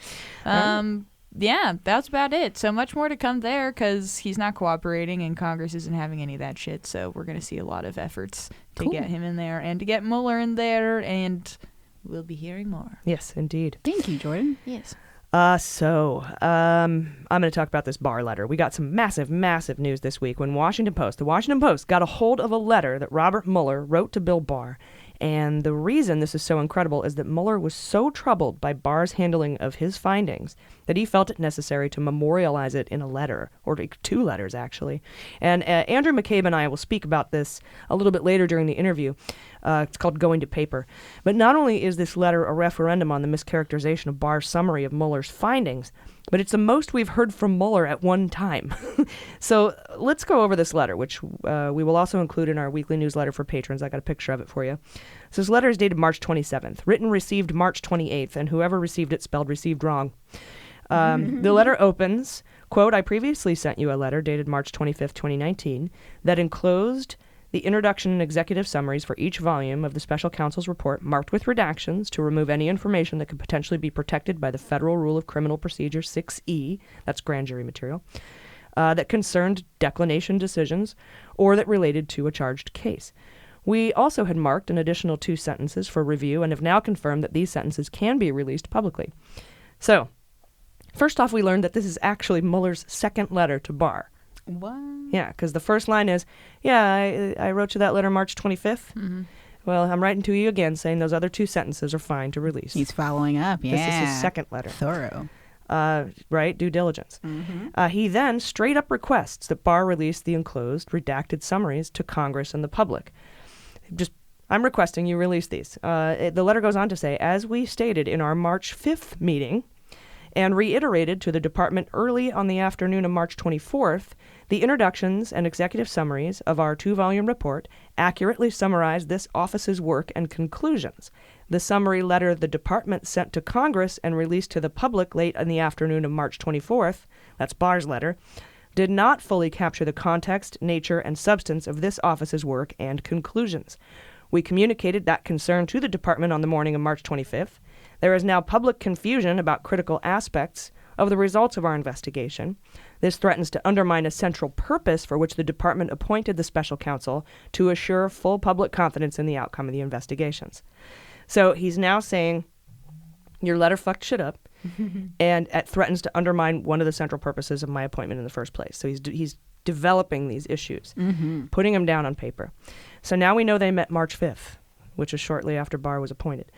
Yeah, that's about it. So much more to come there because he's not cooperating and Congress isn't having any of that shit. So we're going to see a lot of efforts to get him in there and to get Mueller in there, and we'll be hearing more. Yes, indeed. Thank you, Jordan. Yes. I'm going to talk about this Barr letter. We got some massive, massive news this week when the Washington Post got a hold of a letter that Robert Mueller wrote to Bill Barr. And the reason this is so incredible is that Mueller was so troubled by Barr's handling of his findings that he felt it necessary to memorialize it in a letter, or 2 letters, actually. And Andrew McCabe and I will speak about this a little bit later during the interview. It's called Going to Paper. But not only is this letter a referendum on the mischaracterization of Barr's summary of Mueller's findings, but it's the most we've heard from Mueller at one time. So let's go over this letter, which we will also include in our weekly newsletter for patrons. I got a picture of it for you. So this letter is dated March 27th, written received March 28th, and whoever received it spelled received wrong. The letter opens, quote, "I previously sent you a letter dated March 25th, 2019, that enclosed the introduction and executive summaries for each volume of the special counsel's report marked with redactions to remove any information that could potentially be protected by the Federal Rule of Criminal Procedure 6E, that's grand jury material, that concerned declination decisions or that related to a charged case. We also had marked an additional 2 sentences for review and have now confirmed that these sentences can be released publicly." So, first off, we learned that this is actually Mueller's second letter to Barr. What? Yeah, because the first line is, I wrote you that letter March 25th. Mm-hmm. Well, I'm writing to you again saying those other 2 sentences are fine to release. He's following up, yeah. This is his second letter. Thorough. Right? Due diligence. Mm-hmm. He then straight up requests that Barr release the enclosed, redacted summaries to Congress and the public. I'm requesting you release these. The letter goes on to say, as we stated in our March 5th meeting, and reiterated to the department early on the afternoon of March 24th, the introductions and executive summaries of our 2-volume report accurately summarize this office's work and conclusions. The summary letter the department sent to Congress and released to the public late in the afternoon of March 24th, that's Barr's letter, did not fully capture the context, nature, and substance of this office's work and conclusions. We communicated that concern to the department on the morning of March 25th. There is now public confusion about critical aspects of the results of our investigation. This threatens to undermine a central purpose for which the department appointed the special counsel to assure full public confidence in the outcome of the investigations. So he's now saying, your letter fucked shit up, and it threatens to undermine one of the central purposes of my appointment in the first place. So he's developing these issues, putting them down on paper. So now we know they met March 5th, which is shortly after Barr was appointed.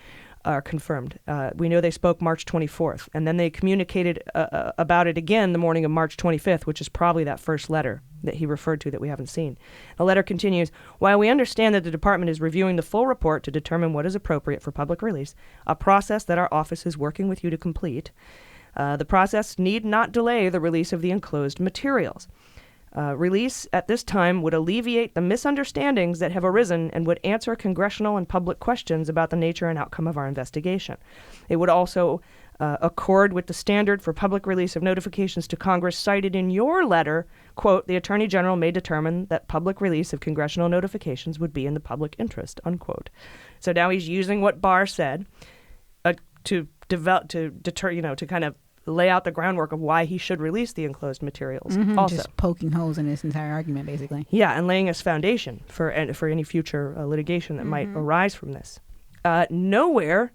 Confirmed. We know they spoke March 24th, and then they communicated about it again the morning of March 25th, which is probably that first letter that he referred to that we haven't seen. The letter continues, while we understand that the department is reviewing the full report to determine what is appropriate for public release, a process that our office is working with you to complete, the process need not delay the release of the enclosed materials. Release at this time would alleviate the misunderstandings that have arisen and would answer congressional and public questions about the nature and outcome of our investigation. It would also accord with the standard for public release of notifications to Congress cited in your letter. Quote, the Attorney General may determine that public release of congressional notifications would be in the public interest, unquote. So now he's using what Barr said to kind of lay out the groundwork of why he should release the enclosed materials. Also, just poking holes in his entire argument, basically. Yeah, and laying his foundation for any future litigation that might arise from this. Nowhere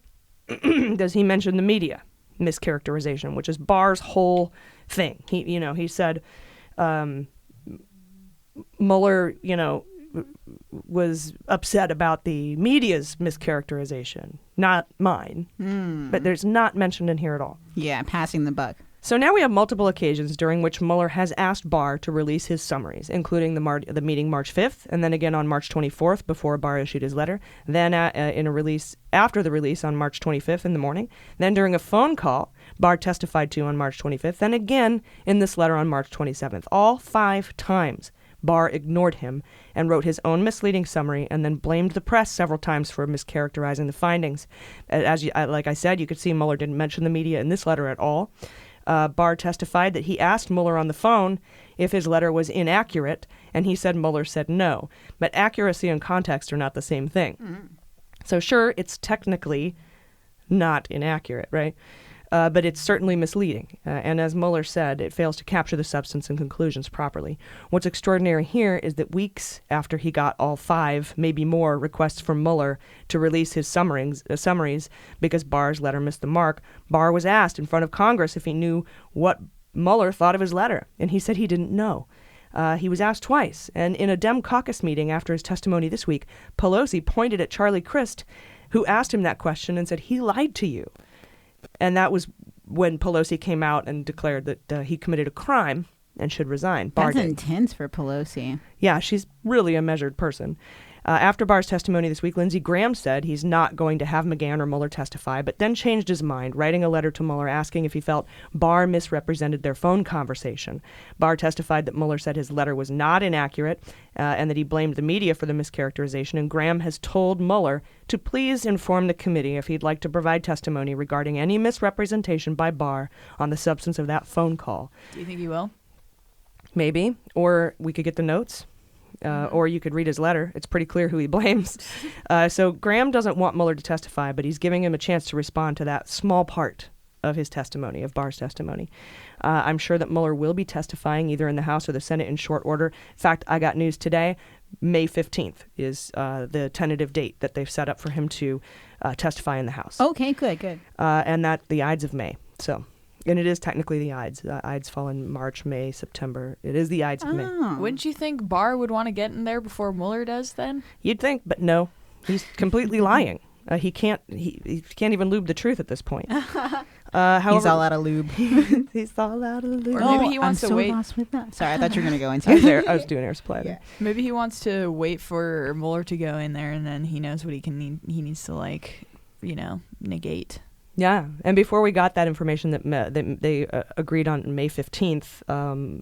does he mention the media mischaracterization, which is Barr's whole thing. He said Mueller, was upset about the media's mischaracterization, not mine. But there's not mentioned in here at all. Yeah, passing the buck. So now we have multiple occasions during which Mueller has asked Barr to release his summaries, including the meeting March 5th, and then again on March 24th before Barr issued his letter, then in a release after the release on March 25th in the morning, then during a phone call Barr testified to on March 25th, then again in this letter on March 27th. All 5 times Barr ignored him and wrote his own misleading summary and then blamed the press several times for mischaracterizing the findings. Like I said, you could see Mueller didn't mention the media in this letter at all. Barr testified that he asked Mueller on the phone if his letter was inaccurate, and he said Mueller said no. But accuracy and context are not the same thing. So sure, it's technically not inaccurate, right? But it's certainly misleading. And as Mueller said, it fails to capture the substance and conclusions properly. What's extraordinary here is that weeks after he got all 5, maybe more, requests from Mueller to release his summaries because Barr's letter missed the mark, Barr was asked in front of Congress if he knew what Mueller thought of his letter, and he said he didn't know. He was asked twice, and in a Dem caucus meeting after his testimony this week, Pelosi pointed at Charlie Crist, who asked him that question and said, "He lied to you." And that was when Pelosi came out and declared that he committed a crime and should resign. Barr That's did. intense for Pelosi. Yeah, she's really a measured person. After Barr's testimony this week, Lindsey Graham said he's not going to have McGahn or Mueller testify, but then changed his mind, writing a letter to Mueller asking if he felt Barr misrepresented their phone conversation. Barr testified that Mueller said his letter was not inaccurate and that he blamed the media for the mischaracterization, and Graham has told Mueller to please inform the committee if he'd like to provide testimony regarding any misrepresentation by Barr on the substance of that phone call. Do you think he will? Maybe. Or we could get the notes. Or you could read his letter. It's pretty clear who he blames. So Graham doesn't want Mueller to testify, but he's giving him a chance to respond to that small part of his testimony, of Barr's testimony. I'm sure that Mueller will be testifying either in the House or the Senate in short order. In fact, I got news today. May 15th is the tentative date that they've set up for him to testify in the House. Okay, good. And that the Ides of May. So... And it is technically the Ides. Ides fall in March, May, September. It is the Ides of May. Wouldn't you think Barr would want to get in there before Mueller does then? You'd think, but no. He's completely lying. He can't even lube the truth at this point. However, he's all out of lube. He's all out of lube. Or maybe he wants to wait. Lost with that. Sorry, I thought you were going to go into I was doing air supply. Yeah. Maybe he wants to wait for Mueller to go in there, and then he knows what he needs to negate. Yeah, and before we got that information that they agreed on May 15th,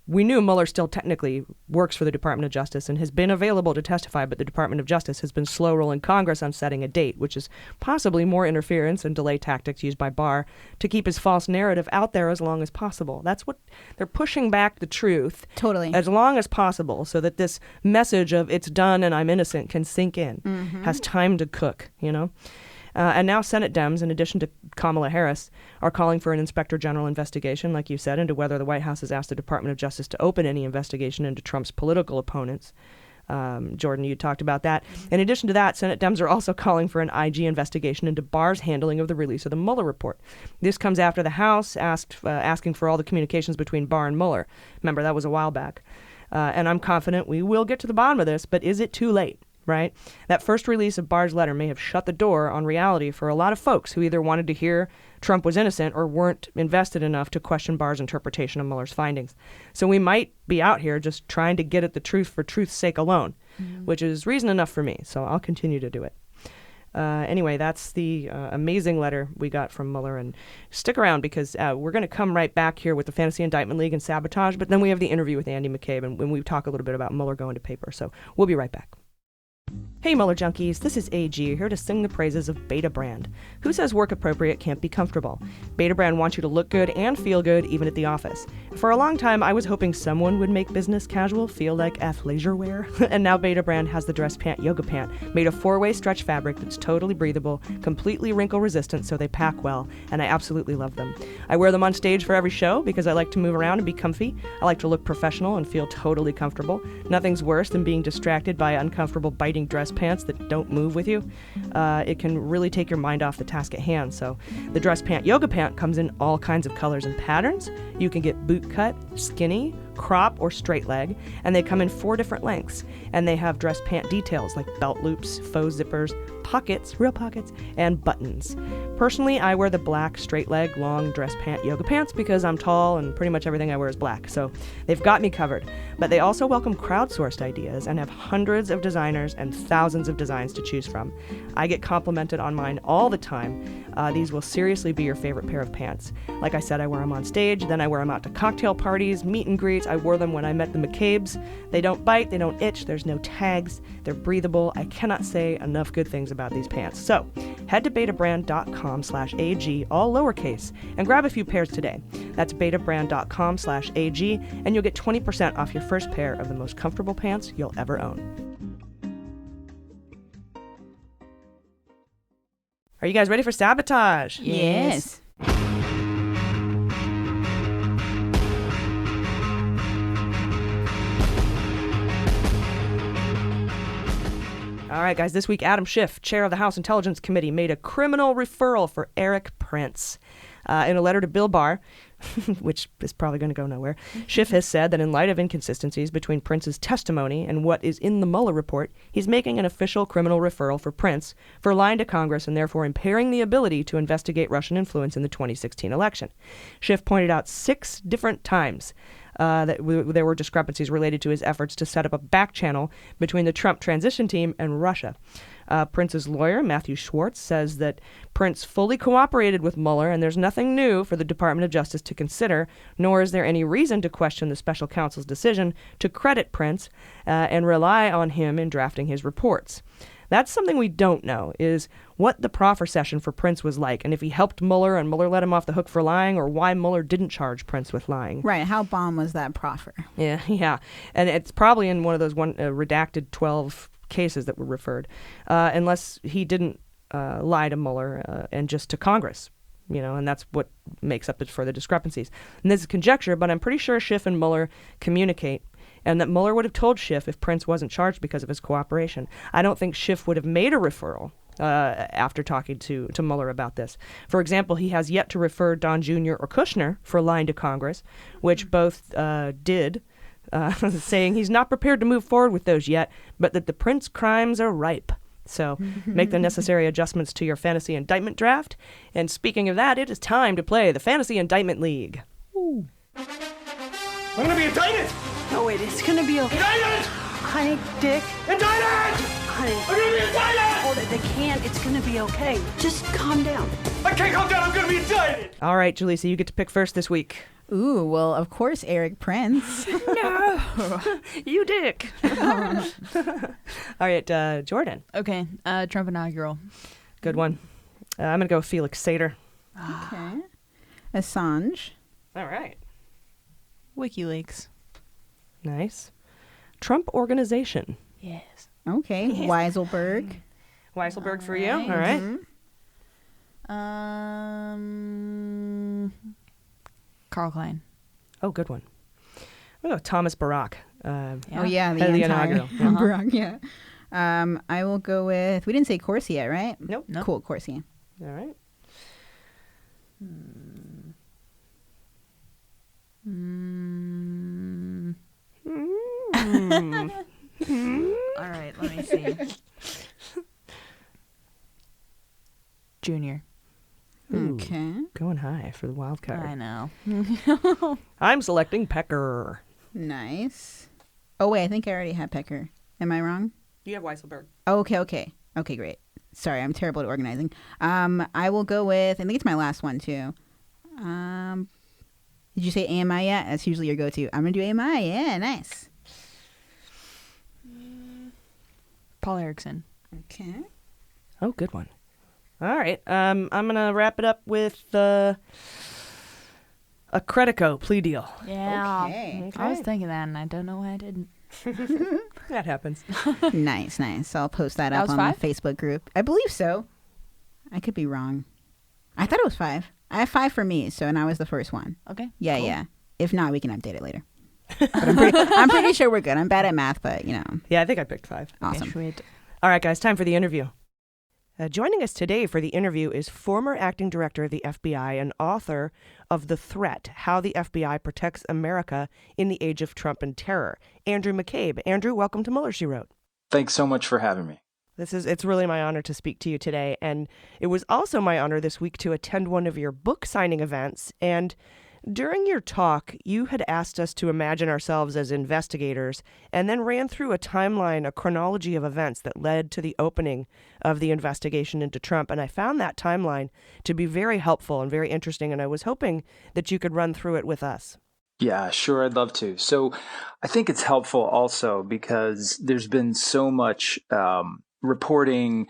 we knew Mueller still technically works for the Department of Justice and has been available to testify, but the Department of Justice has been slow-rolling Congress on setting a date, which is possibly more interference and delay tactics used by Barr to keep his false narrative out there as long as possible. That's what they're pushing back the truth totally as long as possible so that this message of it's done and I'm innocent can sink in, has time to cook, And now Senate Dems, in addition to Kamala Harris, are calling for an inspector general investigation, like you said, into whether the White House has asked the Department of Justice to open any investigation into Trump's political opponents. Jordan, you talked about that. In addition to that, Senate Dems are also calling for an IG investigation into Barr's handling of the release of the Mueller report. This comes after the House asking for all the communications between Barr and Mueller. Remember, that was a while back. And I'm confident we will get to the bottom of this, but is it too late? Right? That first release of Barr's letter may have shut the door on reality for a lot of folks who either wanted to hear Trump was innocent or weren't invested enough to question Barr's interpretation of Mueller's findings. So we might be out here just trying to get at the truth for truth's sake alone, which is reason enough for me. So I'll continue to do it. Anyway, that's the amazing letter we got from Mueller. And stick around because we're going to come right back here with the Fantasy Indictment League and sabotage, but then we have the interview with Andy McCabe and when we talk a little bit about Mueller going to paper. So we'll be right back. Hey Mueller junkies, this is AG here to sing the praises of Beta Brand. Who says work appropriate can't be comfortable? Beta Brand wants you to look good and feel good even at the office. For a long time, I was hoping someone would make business casual feel like athleisure wear. And now Beta Brand has the dress pant yoga pant, made of 4-way stretch fabric that's totally breathable, completely wrinkle resistant so they pack well, and I absolutely love them. I wear them on stage for every show because I like to move around and be comfy. I like to look professional and feel totally comfortable. Nothing's worse than being distracted by uncomfortable biting dress pants that don't move with you. It can really take your mind off the task at hand. So the dress pant yoga pant comes in all kinds of colors and patterns. You can get boot cut, skinny, crop or straight leg, and they come in 4 different lengths. And they have dress pant details like belt loops, faux zippers, pockets, real pockets, and buttons. Personally, I wear the black straight leg long dress pant yoga pants because I'm tall and pretty much everything I wear is black, so they've got me covered. But they also welcome crowdsourced ideas and have hundreds of designers and thousands of designs to choose from. I get complimented on mine all the time. These will seriously be your favorite pair of pants. Like I said, I wear them on stage, then I wear them out to cocktail parties, meet and greets. I wore them when I met the McCabes. They don't bite, they don't itch, there's no tags, they're breathable. I cannot say enough good things about these pants. So head to betabrand.com/AG, all lowercase, and grab a few pairs today. That's betabrand.com/AG, and you'll get 20% off your first pair of the most comfortable pants you'll ever own. Are you guys ready for sabotage? Yes. All right, guys, this week Adam Schiff, chair of the House Intelligence Committee, made a criminal referral for Eric Prince. In a letter to Bill Barr, which is probably going to go nowhere, Schiff has said that in light of inconsistencies between Prince's testimony and what is in the Mueller report, he's making an official criminal referral for Prince for lying to Congress and therefore impairing the ability to investigate Russian influence in the 2016 election. Schiff pointed out 6 different times that there were discrepancies related to his efforts to set up a back channel between the Trump transition team and Russia. Prince's lawyer, Matthew Schwartz, says that Prince fully cooperated with Mueller and there's nothing new for the Department of Justice to consider, nor is there any reason to question the special counsel's decision to credit Prince and rely on him in drafting his reports. That's something we don't know, is what the proffer session for Prince was like, and if he helped Mueller and Mueller let him off the hook for lying, or why Mueller didn't charge Prince with lying. Right. How bomb was that proffer? Yeah. And it's probably in one of those redacted 12 cases that were referred, unless he didn't lie to Mueller and just to Congress. And that's what makes up for the discrepancies. And this is conjecture, but I'm pretty sure Schiff and Mueller communicate, and that Mueller would have told Schiff if Prince wasn't charged because of his cooperation. I don't think Schiff would have made a referral after talking to Mueller about this. For example, he has yet to refer Don Jr. or Kushner for lying to Congress, which both did, saying he's not prepared to move forward with those yet, but that the Prince crimes are ripe. So make the necessary adjustments to your fantasy indictment draft. And speaking of that, it is time to play the Fantasy Indictment League. Ooh. I'm gonna be indicted! No, wait, it's gonna be okay. Indicted! Honey, Dick. Indicted! Honey. I'm gonna be indicted! Hold it, they can't. It's gonna be okay. Just calm down. I can't calm down, I'm gonna be indicted! All right, Jaleesa, you get to pick first this week. Ooh, well, of course, Eric Prince. No, you dick. All right, Jordan. Okay, Trump inaugural. Good one. I'm going to go Felix Sater. Okay. Assange. All right. WikiLeaks. Nice. Trump Organization. Yes. Okay. Yes. Weisselberg for you. All right. Carl Klein. Oh, good one. I'm going to go Thomas Barack. Oh, yeah. The inaugural. Barack, yeah. I will go with, we didn't say Corsi yet, right? Nope. Cool, Corsi. All right. All right, let me see. Junior. Ooh, okay. Going high for the wild card. I know. I'm selecting Pecker. Nice. Oh, wait, I think I already had Pecker. Am I wrong? You have Weisselberg. Oh, okay. Okay, great. Sorry, I'm terrible at organizing. I will go with, I think it's my last one, too. Did you say AMI yet? That's usually your go-to. I'm going to do AMI. Yeah, nice. Paul Erickson. Okay. Oh, good one. All right. I'm going to wrap it up with a Credico plea deal. Yeah. Okay. I was thinking that, and I don't know why I didn't. That happens. Nice. So I'll post that up on 5? the Facebook group. I believe so. I could be wrong. I thought it was 5. I have 5 for me, and I was the first one. Okay. Yeah, cool. yeah. If not, we can update it later. But I'm pretty sure we're good. I'm bad at math, but, Yeah, I think I picked 5. Awesome. Okay, All right, guys, time for the interview. Joining us today for the interview is former acting director of the FBI and author of The Threat, How the FBI Protects America in the Age of Trump and Terror, Andrew McCabe. Andrew, welcome to Mueller, She Wrote. Thanks so much for having me. It's really my honor to speak to you today, and it was also my honor this week to attend one of your book signing events. And during your talk, you had asked us to imagine ourselves as investigators and then ran through a timeline, a chronology of events that led to the opening of the investigation into Trump. And I found that timeline to be very helpful and very interesting, and I was hoping that you could run through it with us. Yeah, sure. I'd love to. So I think it's helpful also because there's been so much reporting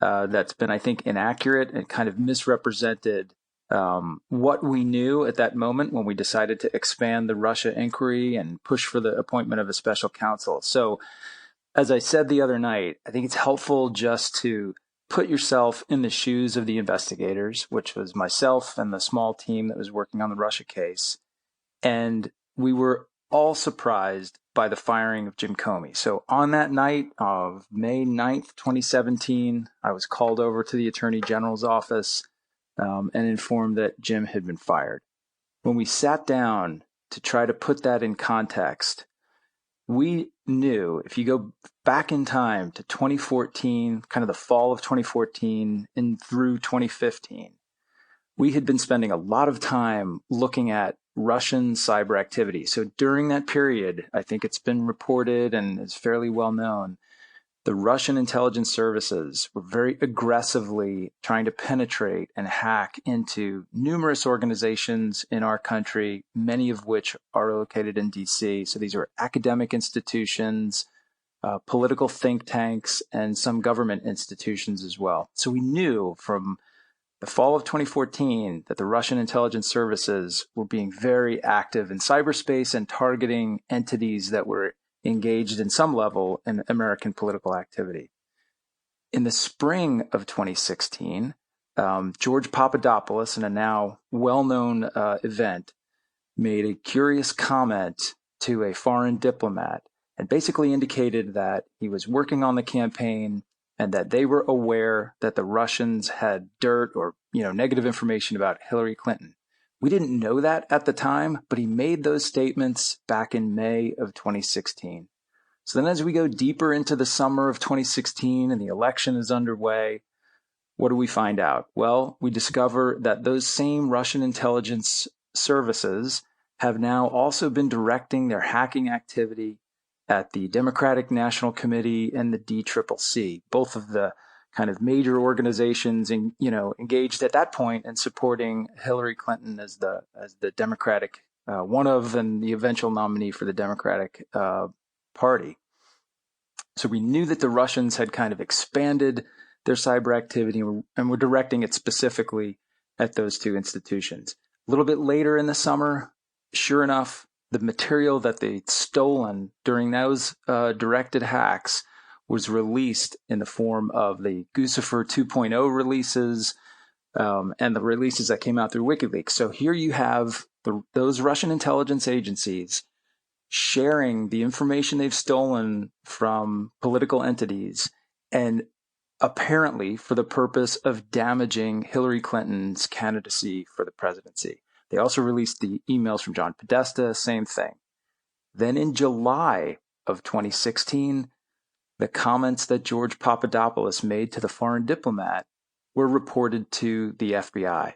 that's been, I think, inaccurate and kind of misrepresented what we knew at that moment when we decided to expand the Russia inquiry and push for the appointment of a special counsel. So as I said the other night, I think it's helpful just to put yourself in the shoes of the investigators, which was myself and the small team that was working on the Russia case. And we were all surprised by the firing of Jim Comey. So on that night of May 9th, 2017, I was called over to the Attorney General's office and informed that Jim had been fired. When we sat down to try to put that in context, we knew if you go back in time to 2014, kind of the fall of 2014 and through 2015, we had been spending a lot of time looking at Russian cyber activity. So during that period, I think it's been reported and is fairly well known, the Russian intelligence services were very aggressively trying to penetrate and hack into numerous organizations in our country, many of which are located in DC. So these are academic institutions, political think tanks, and some government institutions as well. So we knew from the fall of 2014 that the Russian intelligence services were being very active in cyberspace and targeting entities that were engaged in some level in American political activity. In the spring of 2016, George Papadopoulos, in a now well-known event, made a curious comment to a foreign diplomat and basically indicated that he was working on the campaign and that they were aware that the Russians had dirt or negative information about Hillary Clinton. We didn't know that at the time, but he made those statements back in May of 2016. So then as we go deeper into the summer of 2016 and the election is underway, what do we find out? Well, we discover that those same Russian intelligence services have now also been directing their hacking activity at the Democratic National Committee and the DCCC, both of the kind of major organizations engaged at that point in supporting Hillary Clinton as the Democratic and the eventual nominee for the Democratic Party. So we knew that the Russians had kind of expanded their cyber activity and were directing it specifically at those two institutions. A little bit later in the summer, sure enough, the material that they'd stolen during those directed hacks was released in the form of the Guccifer 2.0 releases and the releases that came out through WikiLeaks. So here you have those Russian intelligence agencies sharing the information they've stolen from political entities and apparently for the purpose of damaging Hillary Clinton's candidacy for the presidency. They also released the emails from John Podesta, same thing. Then in July of 2016, the comments that George Papadopoulos made to the foreign diplomat were reported to the FBI.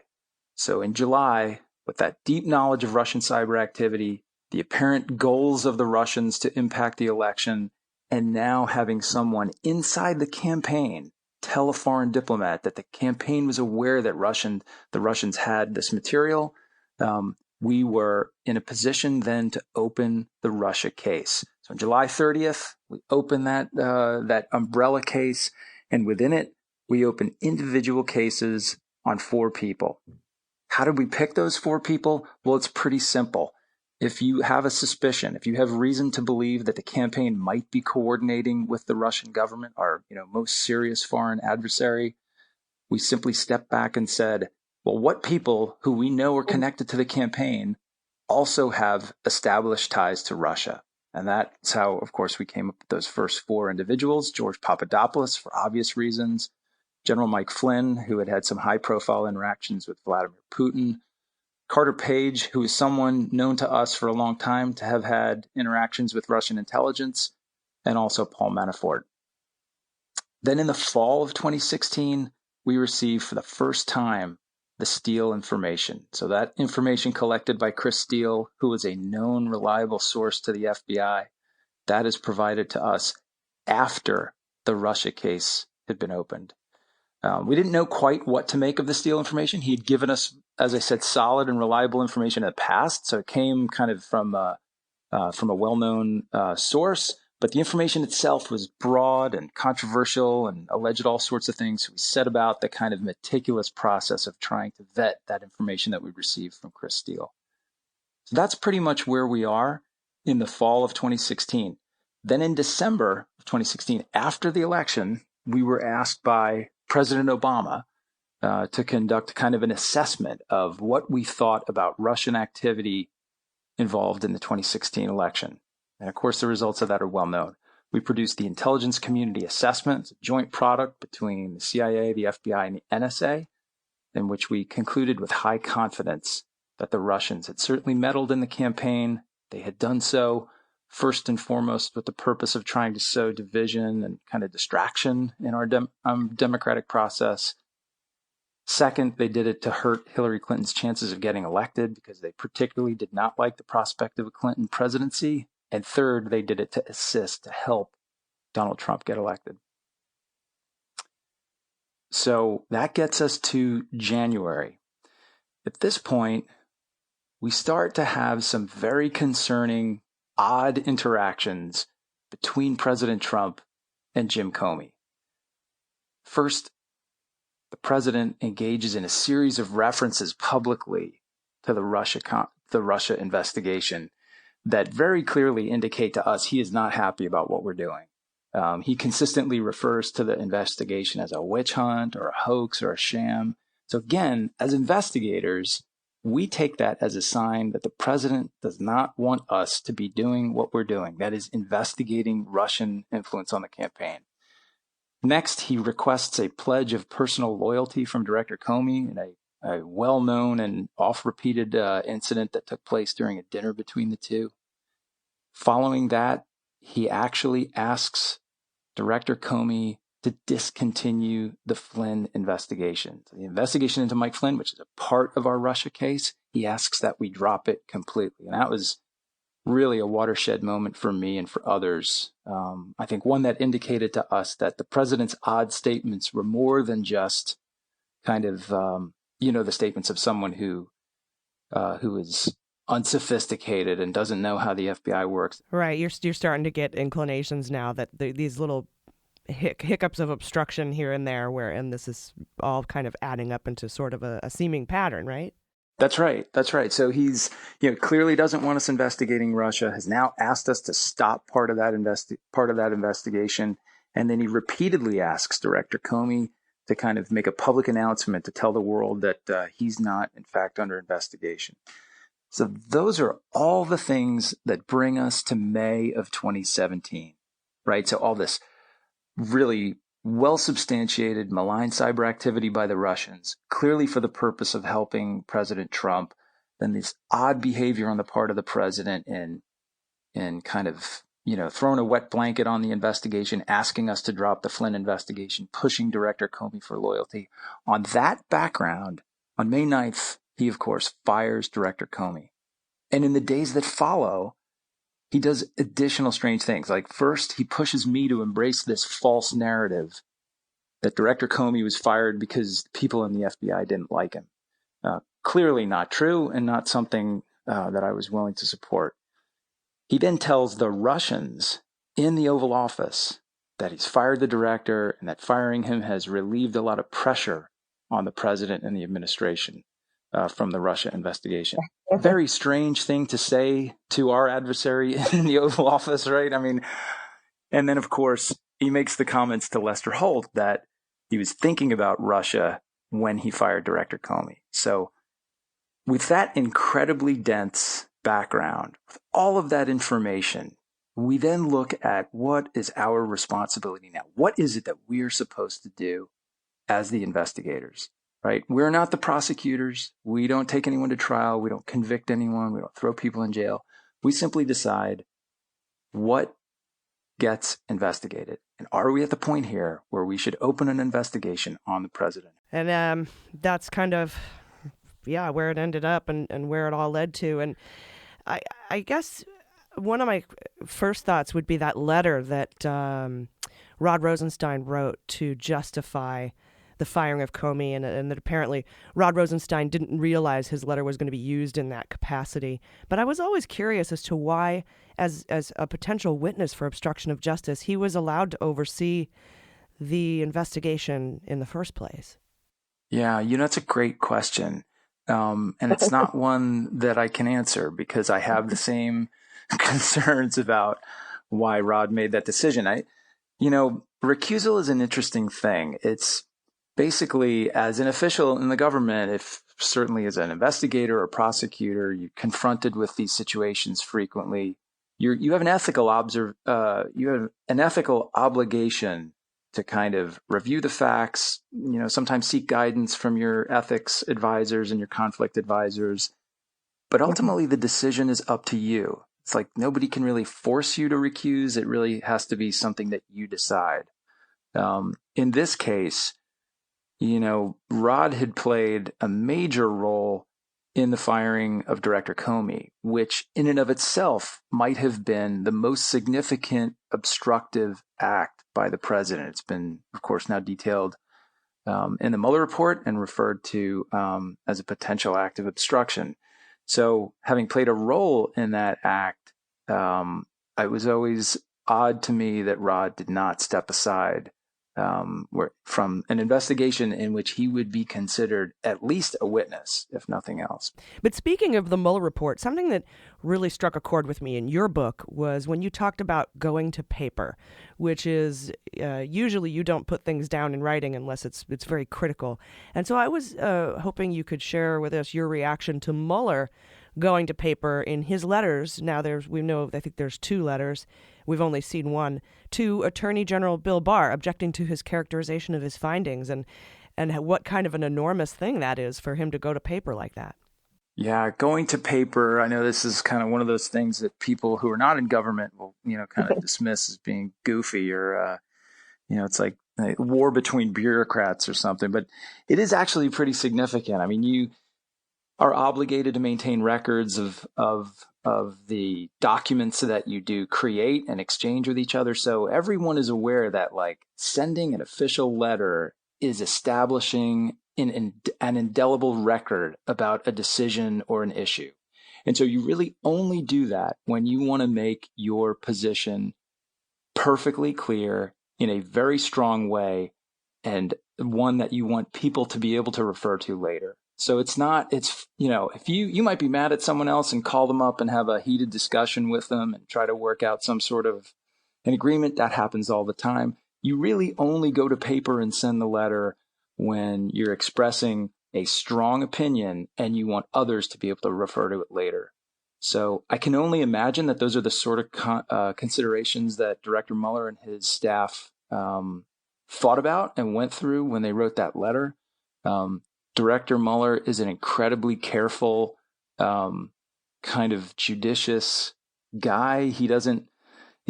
So in July, with that deep knowledge of Russian cyber activity, the apparent goals of the Russians to impact the election, and now having someone inside the campaign tell a foreign diplomat that the campaign was aware that the Russians had this material, we were in a position then to open the Russia case. So on July 30th, we opened that umbrella case, and within it, we opened individual cases on 4 people. How did we pick those 4 people? Well, it's pretty simple. If you have a suspicion, if you have reason to believe that the campaign might be coordinating with the Russian government, our most serious foreign adversary, we simply stepped back and said, well, what people who we know are connected to the campaign also have established ties to Russia? And that's how, of course, we came up with those first 4 individuals. George Papadopoulos, for obvious reasons. General Mike Flynn, who had had some high-profile interactions with Vladimir Putin, Carter Page, who is someone known to us for a long time to have had interactions with Russian intelligence, and also Paul Manafort. Then in the fall of 2016, we received for the first time the Steele information. So that information collected by Chris Steele, who was a known reliable source to the FBI, that is provided to us after the Russia case had been opened. We didn't know quite what to make of the Steele information. He had given us, as I said, solid and reliable information in the past. So it came kind of from a well-known source, but the information itself was broad and controversial and alleged all sorts of things. So we set about the kind of meticulous process of trying to vet that information that we received from Chris Steele. So that's pretty much where we are in the fall of 2016. Then in December of 2016, after the election, we were asked by President Obama to conduct kind of an assessment of what we thought about Russian activity involved in the 2016 election. And of course, the results of that are well known. We produced the Intelligence Community Assessment, it's a joint product between the CIA, the FBI, and the NSA, in which we concluded with high confidence that the Russians had certainly meddled in the campaign. They had done so first and foremost with the purpose of trying to sow division and kind of distraction in our democratic process. Second, they did it to hurt Hillary Clinton's chances of getting elected because they particularly did not like the prospect of a Clinton presidency. And third, they did it to assist, to help Donald Trump get elected. So that gets us to January. At this point, we start to have some very concerning, odd interactions between President Trump and Jim Comey. First, the president engages in a series of references publicly to the Russia investigation that very clearly indicate to us he is not happy about what we're doing. He consistently refers to the investigation as a witch hunt or a hoax or a sham. So again, as investigators, we take that as a sign that the president does not want us to be doing what we're doing, that is, investigating Russian influence on the campaign. Next, he requests a pledge of personal loyalty from Director Comey in a well-known and oft-repeated incident that took place during a dinner between the two. Following that, he actually asks Director Comey to discontinue the Flynn investigation. The investigation into Mike Flynn, which is a part of our Russia case, he asks that we drop it completely. And that was really a watershed moment for me and for others. I think one that indicated to us that the president's odd statements were more than just kind of, the statements of someone who is unsophisticated and doesn't know how the FBI works. Right. You're starting to get inclinations now that these little hiccups of obstruction here and there, and this is all kind of adding up into sort of a seeming pattern, right? That's right. So he's, clearly doesn't want us investigating Russia, has now asked us to stop part of that investigation. And then he repeatedly asks Director Comey to kind of make a public announcement to tell the world that he's not, in fact, under investigation. So those are all the things that bring us to May of 2017, right? So all this really well-substantiated malign cyber activity by the Russians, clearly for the purpose of helping President Trump, then this odd behavior on the part of the president and kind of, throwing a wet blanket on the investigation, asking us to drop the Flynn investigation, pushing Director Comey for loyalty. On that background, on May 9th, he, of course, fires Director Comey. And in the days that follow, he does additional strange things. Like first, he pushes me to embrace this false narrative that Director Comey was fired because people in the FBI didn't like him. Clearly not true and not something that I was willing to support. He then tells the Russians in the Oval Office that he's fired the director and that firing him has relieved a lot of pressure on the president and the administration from the Russia investigation. Very strange thing to say to our adversary in the Oval Office, right? I mean, and then, of course, he makes the comments to Lester Holt that he was thinking about Russia when he fired Director Comey. So with that incredibly dense background, with all of that information, we then look at what is our responsibility now. What is it that we're supposed to do as the investigators, right? We're not the prosecutors. We don't take anyone to trial. We don't convict anyone. We don't throw people in jail. We simply decide what gets investigated. And are we at the point here where we should open an investigation on the president? And that's kind of, where it ended up and where it all led to. And I guess one of my first thoughts would be that letter that Rod Rosenstein wrote to justify the firing of Comey, and that apparently Rod Rosenstein didn't realize his letter was going to be used in that capacity. But I was always curious as to why, as a potential witness for obstruction of justice, he was allowed to oversee the investigation in the first place. Yeah, that's a great question. And it's not one that I can answer because I have the same concerns about why Rod made that decision. Recusal is an interesting thing. It's basically, as an official in the government, if certainly as an investigator or prosecutor, you're confronted with these situations frequently. You have an ethical obligation to kind of review the facts, sometimes seek guidance from your ethics advisors and your conflict advisors. But ultimately, the decision is up to you. It's like nobody can really force you to recuse. It really has to be something that you decide. In this case, Rod had played a major role in the firing of Director Comey, which in and of itself might have been the most significant obstructive act by the president. It's been, of course, now detailed in the Mueller report and referred to as a potential act of obstruction. So having played a role in that act, it was always odd to me that Rod did not step aside from an investigation in which he would be considered at least a witness, if nothing else. But speaking of the Mueller report, something that really struck a chord with me in your book was when you talked about going to paper, which is usually you don't put things down in writing unless it's very critical. And so I was hoping you could share with us your reaction to Mueller going to paper in his letters. Now I think there's 2 letters. We've only seen one, to Attorney General Bill Barr, objecting to his characterization of his findings and what kind of an enormous thing that is for him to go to paper like that. Yeah, going to paper, I know this is kind of one of those things that people who are not in government will, kind of dismiss as being goofy or, it's like a war between bureaucrats or something, but it is actually pretty significant. I mean, you are obligated to maintain records of the documents that you do create and exchange with each other. So everyone is aware that sending an official letter is establishing an indelible record about a decision or an issue. And so you really only do that when you want to make your position perfectly clear in a very strong way and one that you want people to be able to refer to later. So if you might be mad at someone else and call them up and have a heated discussion with them and try to work out some sort of an agreement, that happens all the time. You really only go to paper and send the letter when you're expressing a strong opinion and you want others to be able to refer to it later. So I can only imagine that those are the sort of considerations that Director Mueller and his staff thought about and went through when they wrote that letter. Director Mueller is an incredibly careful, kind of judicious guy. He's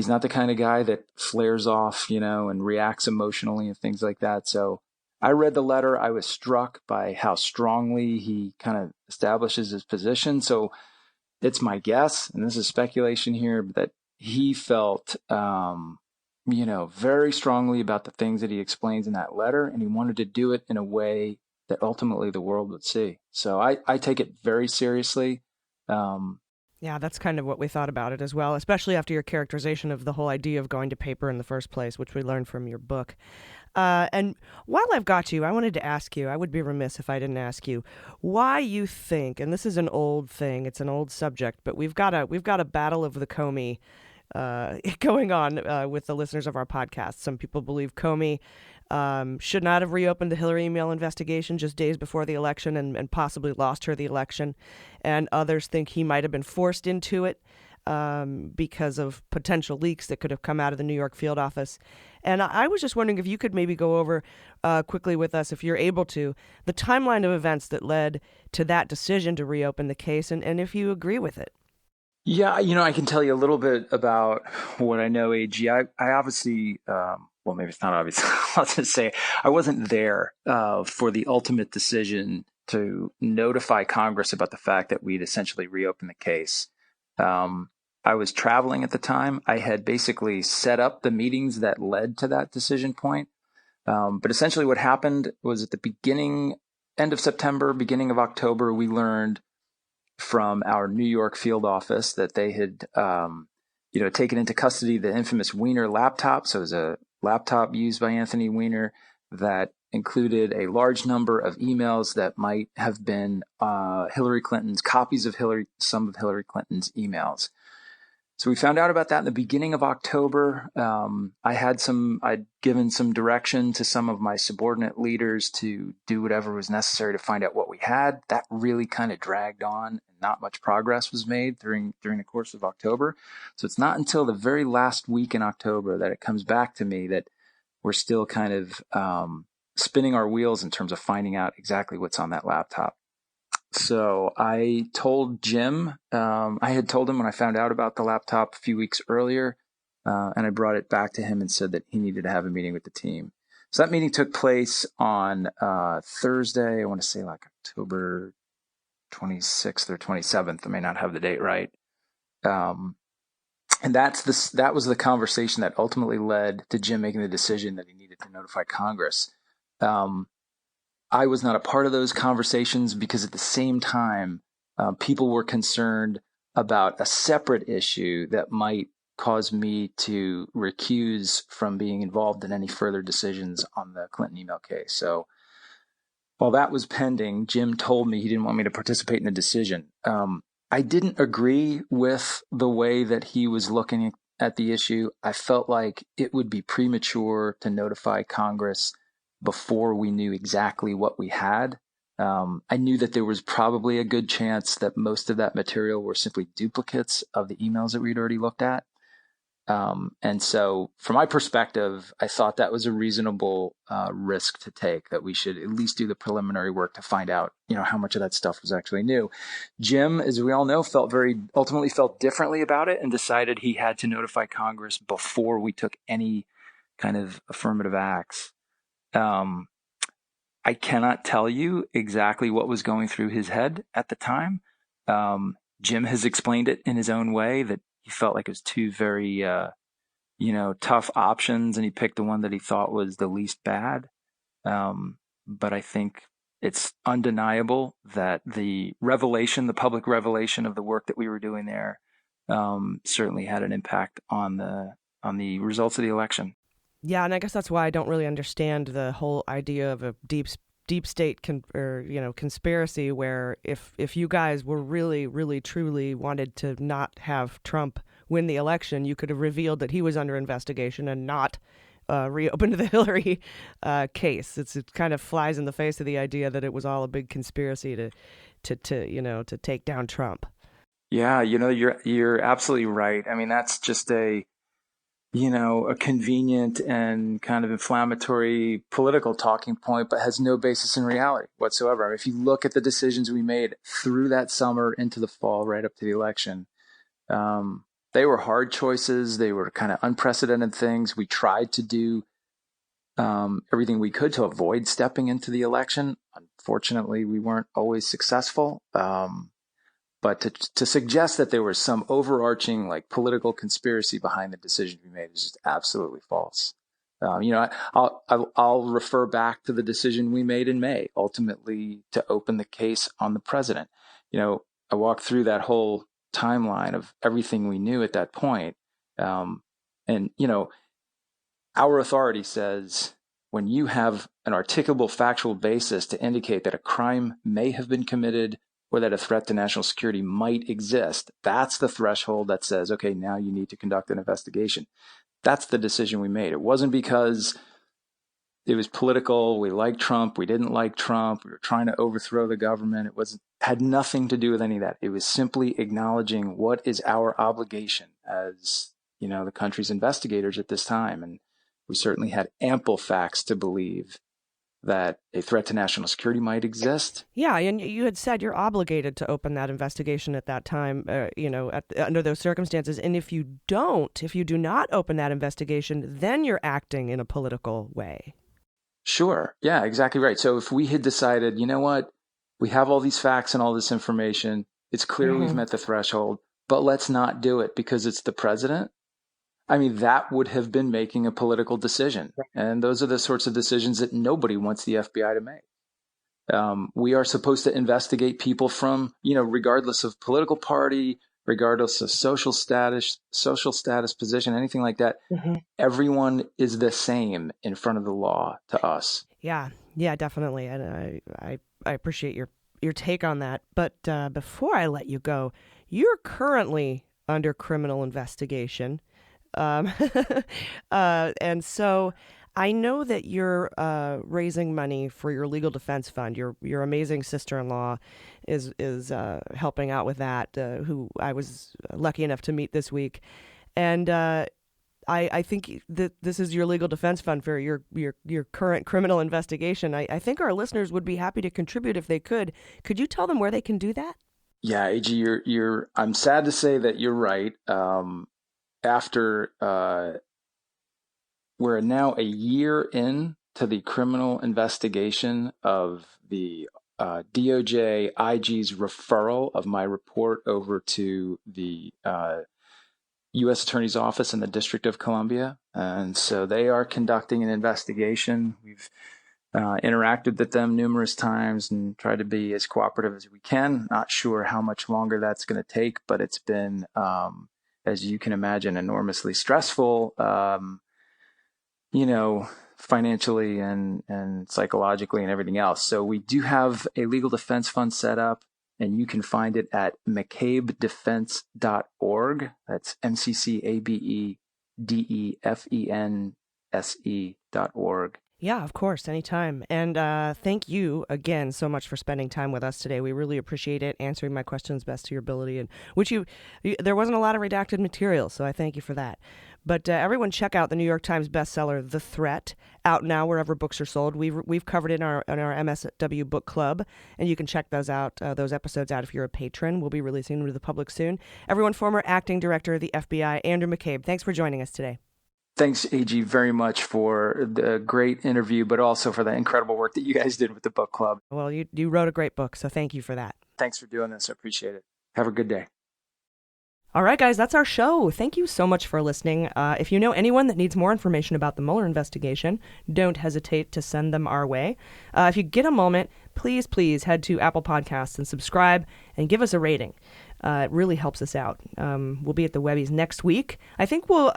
not the kind of guy that flares off, and reacts emotionally and things like that. So I read the letter. I was struck by how strongly he kind of establishes his position. So it's my guess, and this is speculation here, that he felt, very strongly about the things that he explains in that letter, and he wanted to do it in a way that ultimately the world would see. So I take it very seriously. Yeah, that's kind of what we thought about it as well, especially after your characterization of the whole idea of going to paper in the first place, which we learned from your book. And while I've got you, I wanted to ask you, I would be remiss if I didn't ask you, why you think, and this is an old thing, it's an old subject, but we've got a battle of the Comey going on with the listeners of our podcast. Some people believe Comey should not have reopened the Hillary email investigation just days before the election and possibly lost her the election. And others think he might have been forced into it. because of potential leaks that could have come out of the New York field office. And I was just wondering if you could maybe go over quickly with us, if you're able to, the timeline of events that led to that decision to reopen the case, and if you agree with it. Yeah, I can tell you a little bit about what I know, AG. I obviously, well, maybe it's not obvious. I'll just say I wasn't there for the ultimate decision to notify Congress about the fact that we'd essentially reopened the case. I was traveling at the time. I had basically set up the meetings that led to that decision point. But essentially what happened was at the end of September, beginning of October, we learned from our New York field office that they had, taken into custody the infamous Weiner laptop. So it was a laptop used by Anthony Weiner that included a large number of emails that might have been Hillary Clinton's copies of some of Hillary Clinton's emails. So we found out about that in the beginning of October. I'd given some direction to some of my subordinate leaders to do whatever was necessary to find out what we had. That really kind of dragged on, and not much progress was made during the course of October. So it's not until the very last week in October that it comes back to me that we're still kind of spinning our wheels in terms of finding out exactly what's on that laptop. So I told Jim, I had told him when I found out about the laptop a few weeks earlier, and I brought it back to him and said that he needed to have a meeting with the team. So that meeting took place on Thursday, I want to say like October 26th or 27th. I may not have the date right. And that was the conversation that ultimately led to Jim making the decision that he needed to notify Congress. I was not a part of those conversations because at the same time, people were concerned about a separate issue that might cause me to recuse from being involved in any further decisions on the Clinton email case. So while that was pending, Jim told me he didn't want me to participate in the decision. I didn't agree with the way that he was looking at the issue. I felt like it would be premature to notify Congress before we knew exactly what we had. I knew that there was probably a good chance that most of that material were simply duplicates of the emails that we'd already looked at. And so from my perspective, I thought that was a reasonable risk to take, that we should at least do the preliminary work to find out, how much of that stuff was actually new. Jim, as we all know, ultimately felt differently about it and decided he had to notify Congress before we took any kind of affirmative acts. I cannot tell you exactly what was going through his head at the time. Jim has explained it in his own way that he felt like it was two very, tough options, and he picked the one that he thought was the least bad. But I think it's undeniable that the public revelation of the work that we were doing there, certainly had an impact on the results of the election. Yeah, and I guess that's why I don't really understand the whole idea of a deep state conspiracy, where if you guys were really, really, truly wanted to not have Trump win the election, you could have revealed that he was under investigation and not reopened the Hillary case. It kind of flies in the face of the idea that it was all a big conspiracy to take down Trump. Yeah, you're absolutely right. I mean, that's just a convenient and kind of inflammatory political talking point, but has no basis in reality whatsoever. I mean, if you look at the decisions we made through that summer into the fall, right up to the election, they were hard choices. They were kind of unprecedented things. We tried to do everything we could to avoid stepping into the election. Unfortunately, we weren't always successful. But to suggest that there was some overarching political conspiracy behind the decision we made is just absolutely false. I'll refer back to the decision we made in May, ultimately to open the case on the president. I walked through that whole timeline of everything we knew at that point. And our authority says when you have an articulable factual basis to indicate that a crime may have been committed or that a threat to national security might exist, that's the threshold that says, okay, now you need to conduct an investigation. That's the decision we made. It wasn't because it was political. We liked Trump. We didn't like Trump. We were trying to overthrow the government. had nothing to do with any of that. It was simply acknowledging what is our obligation as, the country's investigators at this time. And we certainly had ample facts to believe that a threat to national security might exist. Yeah, and you had said you're obligated to open that investigation at that time, under those circumstances. And if you do not open that investigation, then you're acting in a political way. Sure. Yeah, exactly right. So if we had decided, you know what, we have all these facts and all this information, it's clear we've met the threshold, but let's not do it because it's the president. I mean, that would have been making a political decision. And those are the sorts of decisions that nobody wants the FBI to make. We are supposed to investigate people from, regardless of political party, regardless of social status, position, anything like that. Everyone is the same in front of the law to us. Yeah, definitely. And I appreciate your take on that. But before I let you go, you're currently under criminal investigation. And so I know that you're raising money for your legal defense fund. Your amazing sister-in-law is helping out with that, who I was lucky enough to meet this week. And I think that this is your legal defense fund for your current criminal investigation. I think our listeners would be happy to contribute if they could. Could you tell them where they can do that? Yeah, AG, I'm sad to say that you're right. After we're now a year in to the criminal investigation of the DOJ IG's referral of my report over to the U.S. Attorney's Office in the District of Columbia. And so they are conducting an investigation. We've interacted with them numerous times and tried to be as cooperative as we can. Not sure how much longer that's going to take, but it's been, as you can imagine, enormously stressful, financially and psychologically and everything else. So we do have a legal defense fund set up, and you can find it at McCabeDefense.org. That's McCabedefense.org. Yeah, of course, anytime. And thank you again so much for spending time with us today. We really appreciate it, answering my questions best to your ability, and there wasn't a lot of redacted material, so I thank you for that. But everyone check out the New York Times bestseller, The Threat, out now wherever books are sold. We've covered it in our MSW book club, and you can check those episodes out if you're a patron. We'll be releasing them to the public soon. Everyone, former acting director of the FBI, Andrew McCabe, thanks for joining us today. Thanks, AG, very much for the great interview, but also for the incredible work that you guys did with the book club. Well, you wrote a great book, so thank you for that. Thanks for doing this. I appreciate it. Have a good day. All right, guys, that's our show. Thank you so much for listening. If you know anyone that needs more information about the Mueller investigation, don't hesitate to send them our way. If you get a moment, please head to Apple Podcasts and subscribe and give us a rating. It really helps us out. We'll be at the Webbies next week. I think we'll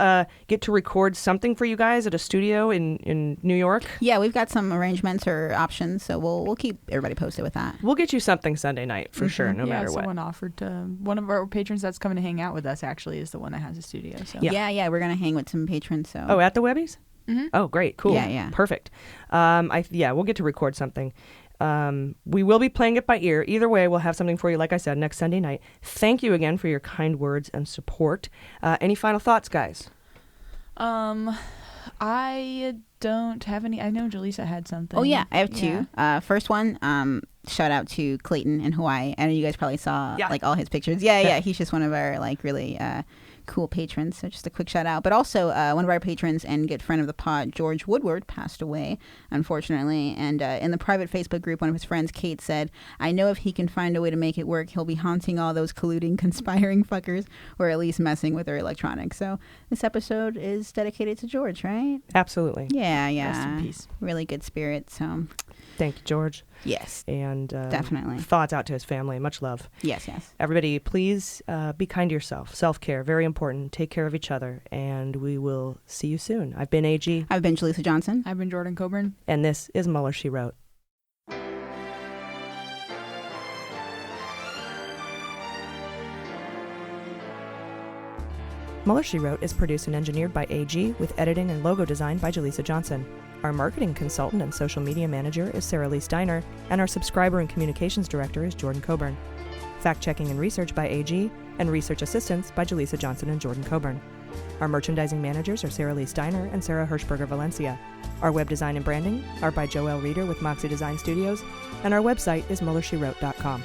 get to record something for you guys at a studio in New York. Yeah, we've got some arrangements or options, so we'll keep everybody posted with that. We'll get you something Sunday night for sure, no matter what. Someone offered to, one of our patrons that's coming to hang out with us actually is the one that has a studio. So yeah, we're gonna hang with some patrons. So at the Webbies? Mm-hmm. Oh, great, cool, yeah, perfect. We'll get to record something. We will be playing it by ear. Either way, we'll have something for you, like I said, next Sunday night. Thank you again for your kind words and support. Any final thoughts, guys? I don't have any. I know Jaleesa had something. Oh, yeah, I have two. First one, shout out to Clayton in Hawaii. I know you guys probably saw all his pictures. Yeah, he's just one of our really cool patrons, so just a quick shout out. But also one of our patrons and good friend of the pod, George Woodward, passed away, unfortunately. And in the private Facebook group, one of his friends, Kate, said, I know if he can find a way to make it work, he'll be haunting all those colluding, conspiring fuckers, or at least messing with their electronics. So this episode is dedicated to George, right? Absolutely. Yeah. Rest in peace. Really good spirit. So thank you, George. Yes. And definitely. Thoughts out to his family. Much love. Yes. Everybody, please be kind to yourself. Self-care, very important. Take care of each other. And we will see you soon. I've been AG. I've been Jaleesa Johnson. I've been Jordan Coburn. And this is Mueller, She Wrote. Mueller, She Wrote is produced and engineered by AG with editing and logo design by Jaleesa Johnson. Our marketing consultant and social media manager is Sarah Lee Steiner, and our subscriber and communications director is Jordan Coburn. Fact-checking and research by AG, and research assistance by Jaleesa Johnson and Jordan Coburn. Our merchandising managers are Sarah Lee Steiner and Sarah Hirschberger Valencia. Our web design and branding are by Joelle Reeder with Moxie Design Studios, and our website is MuellerSheWrote.com.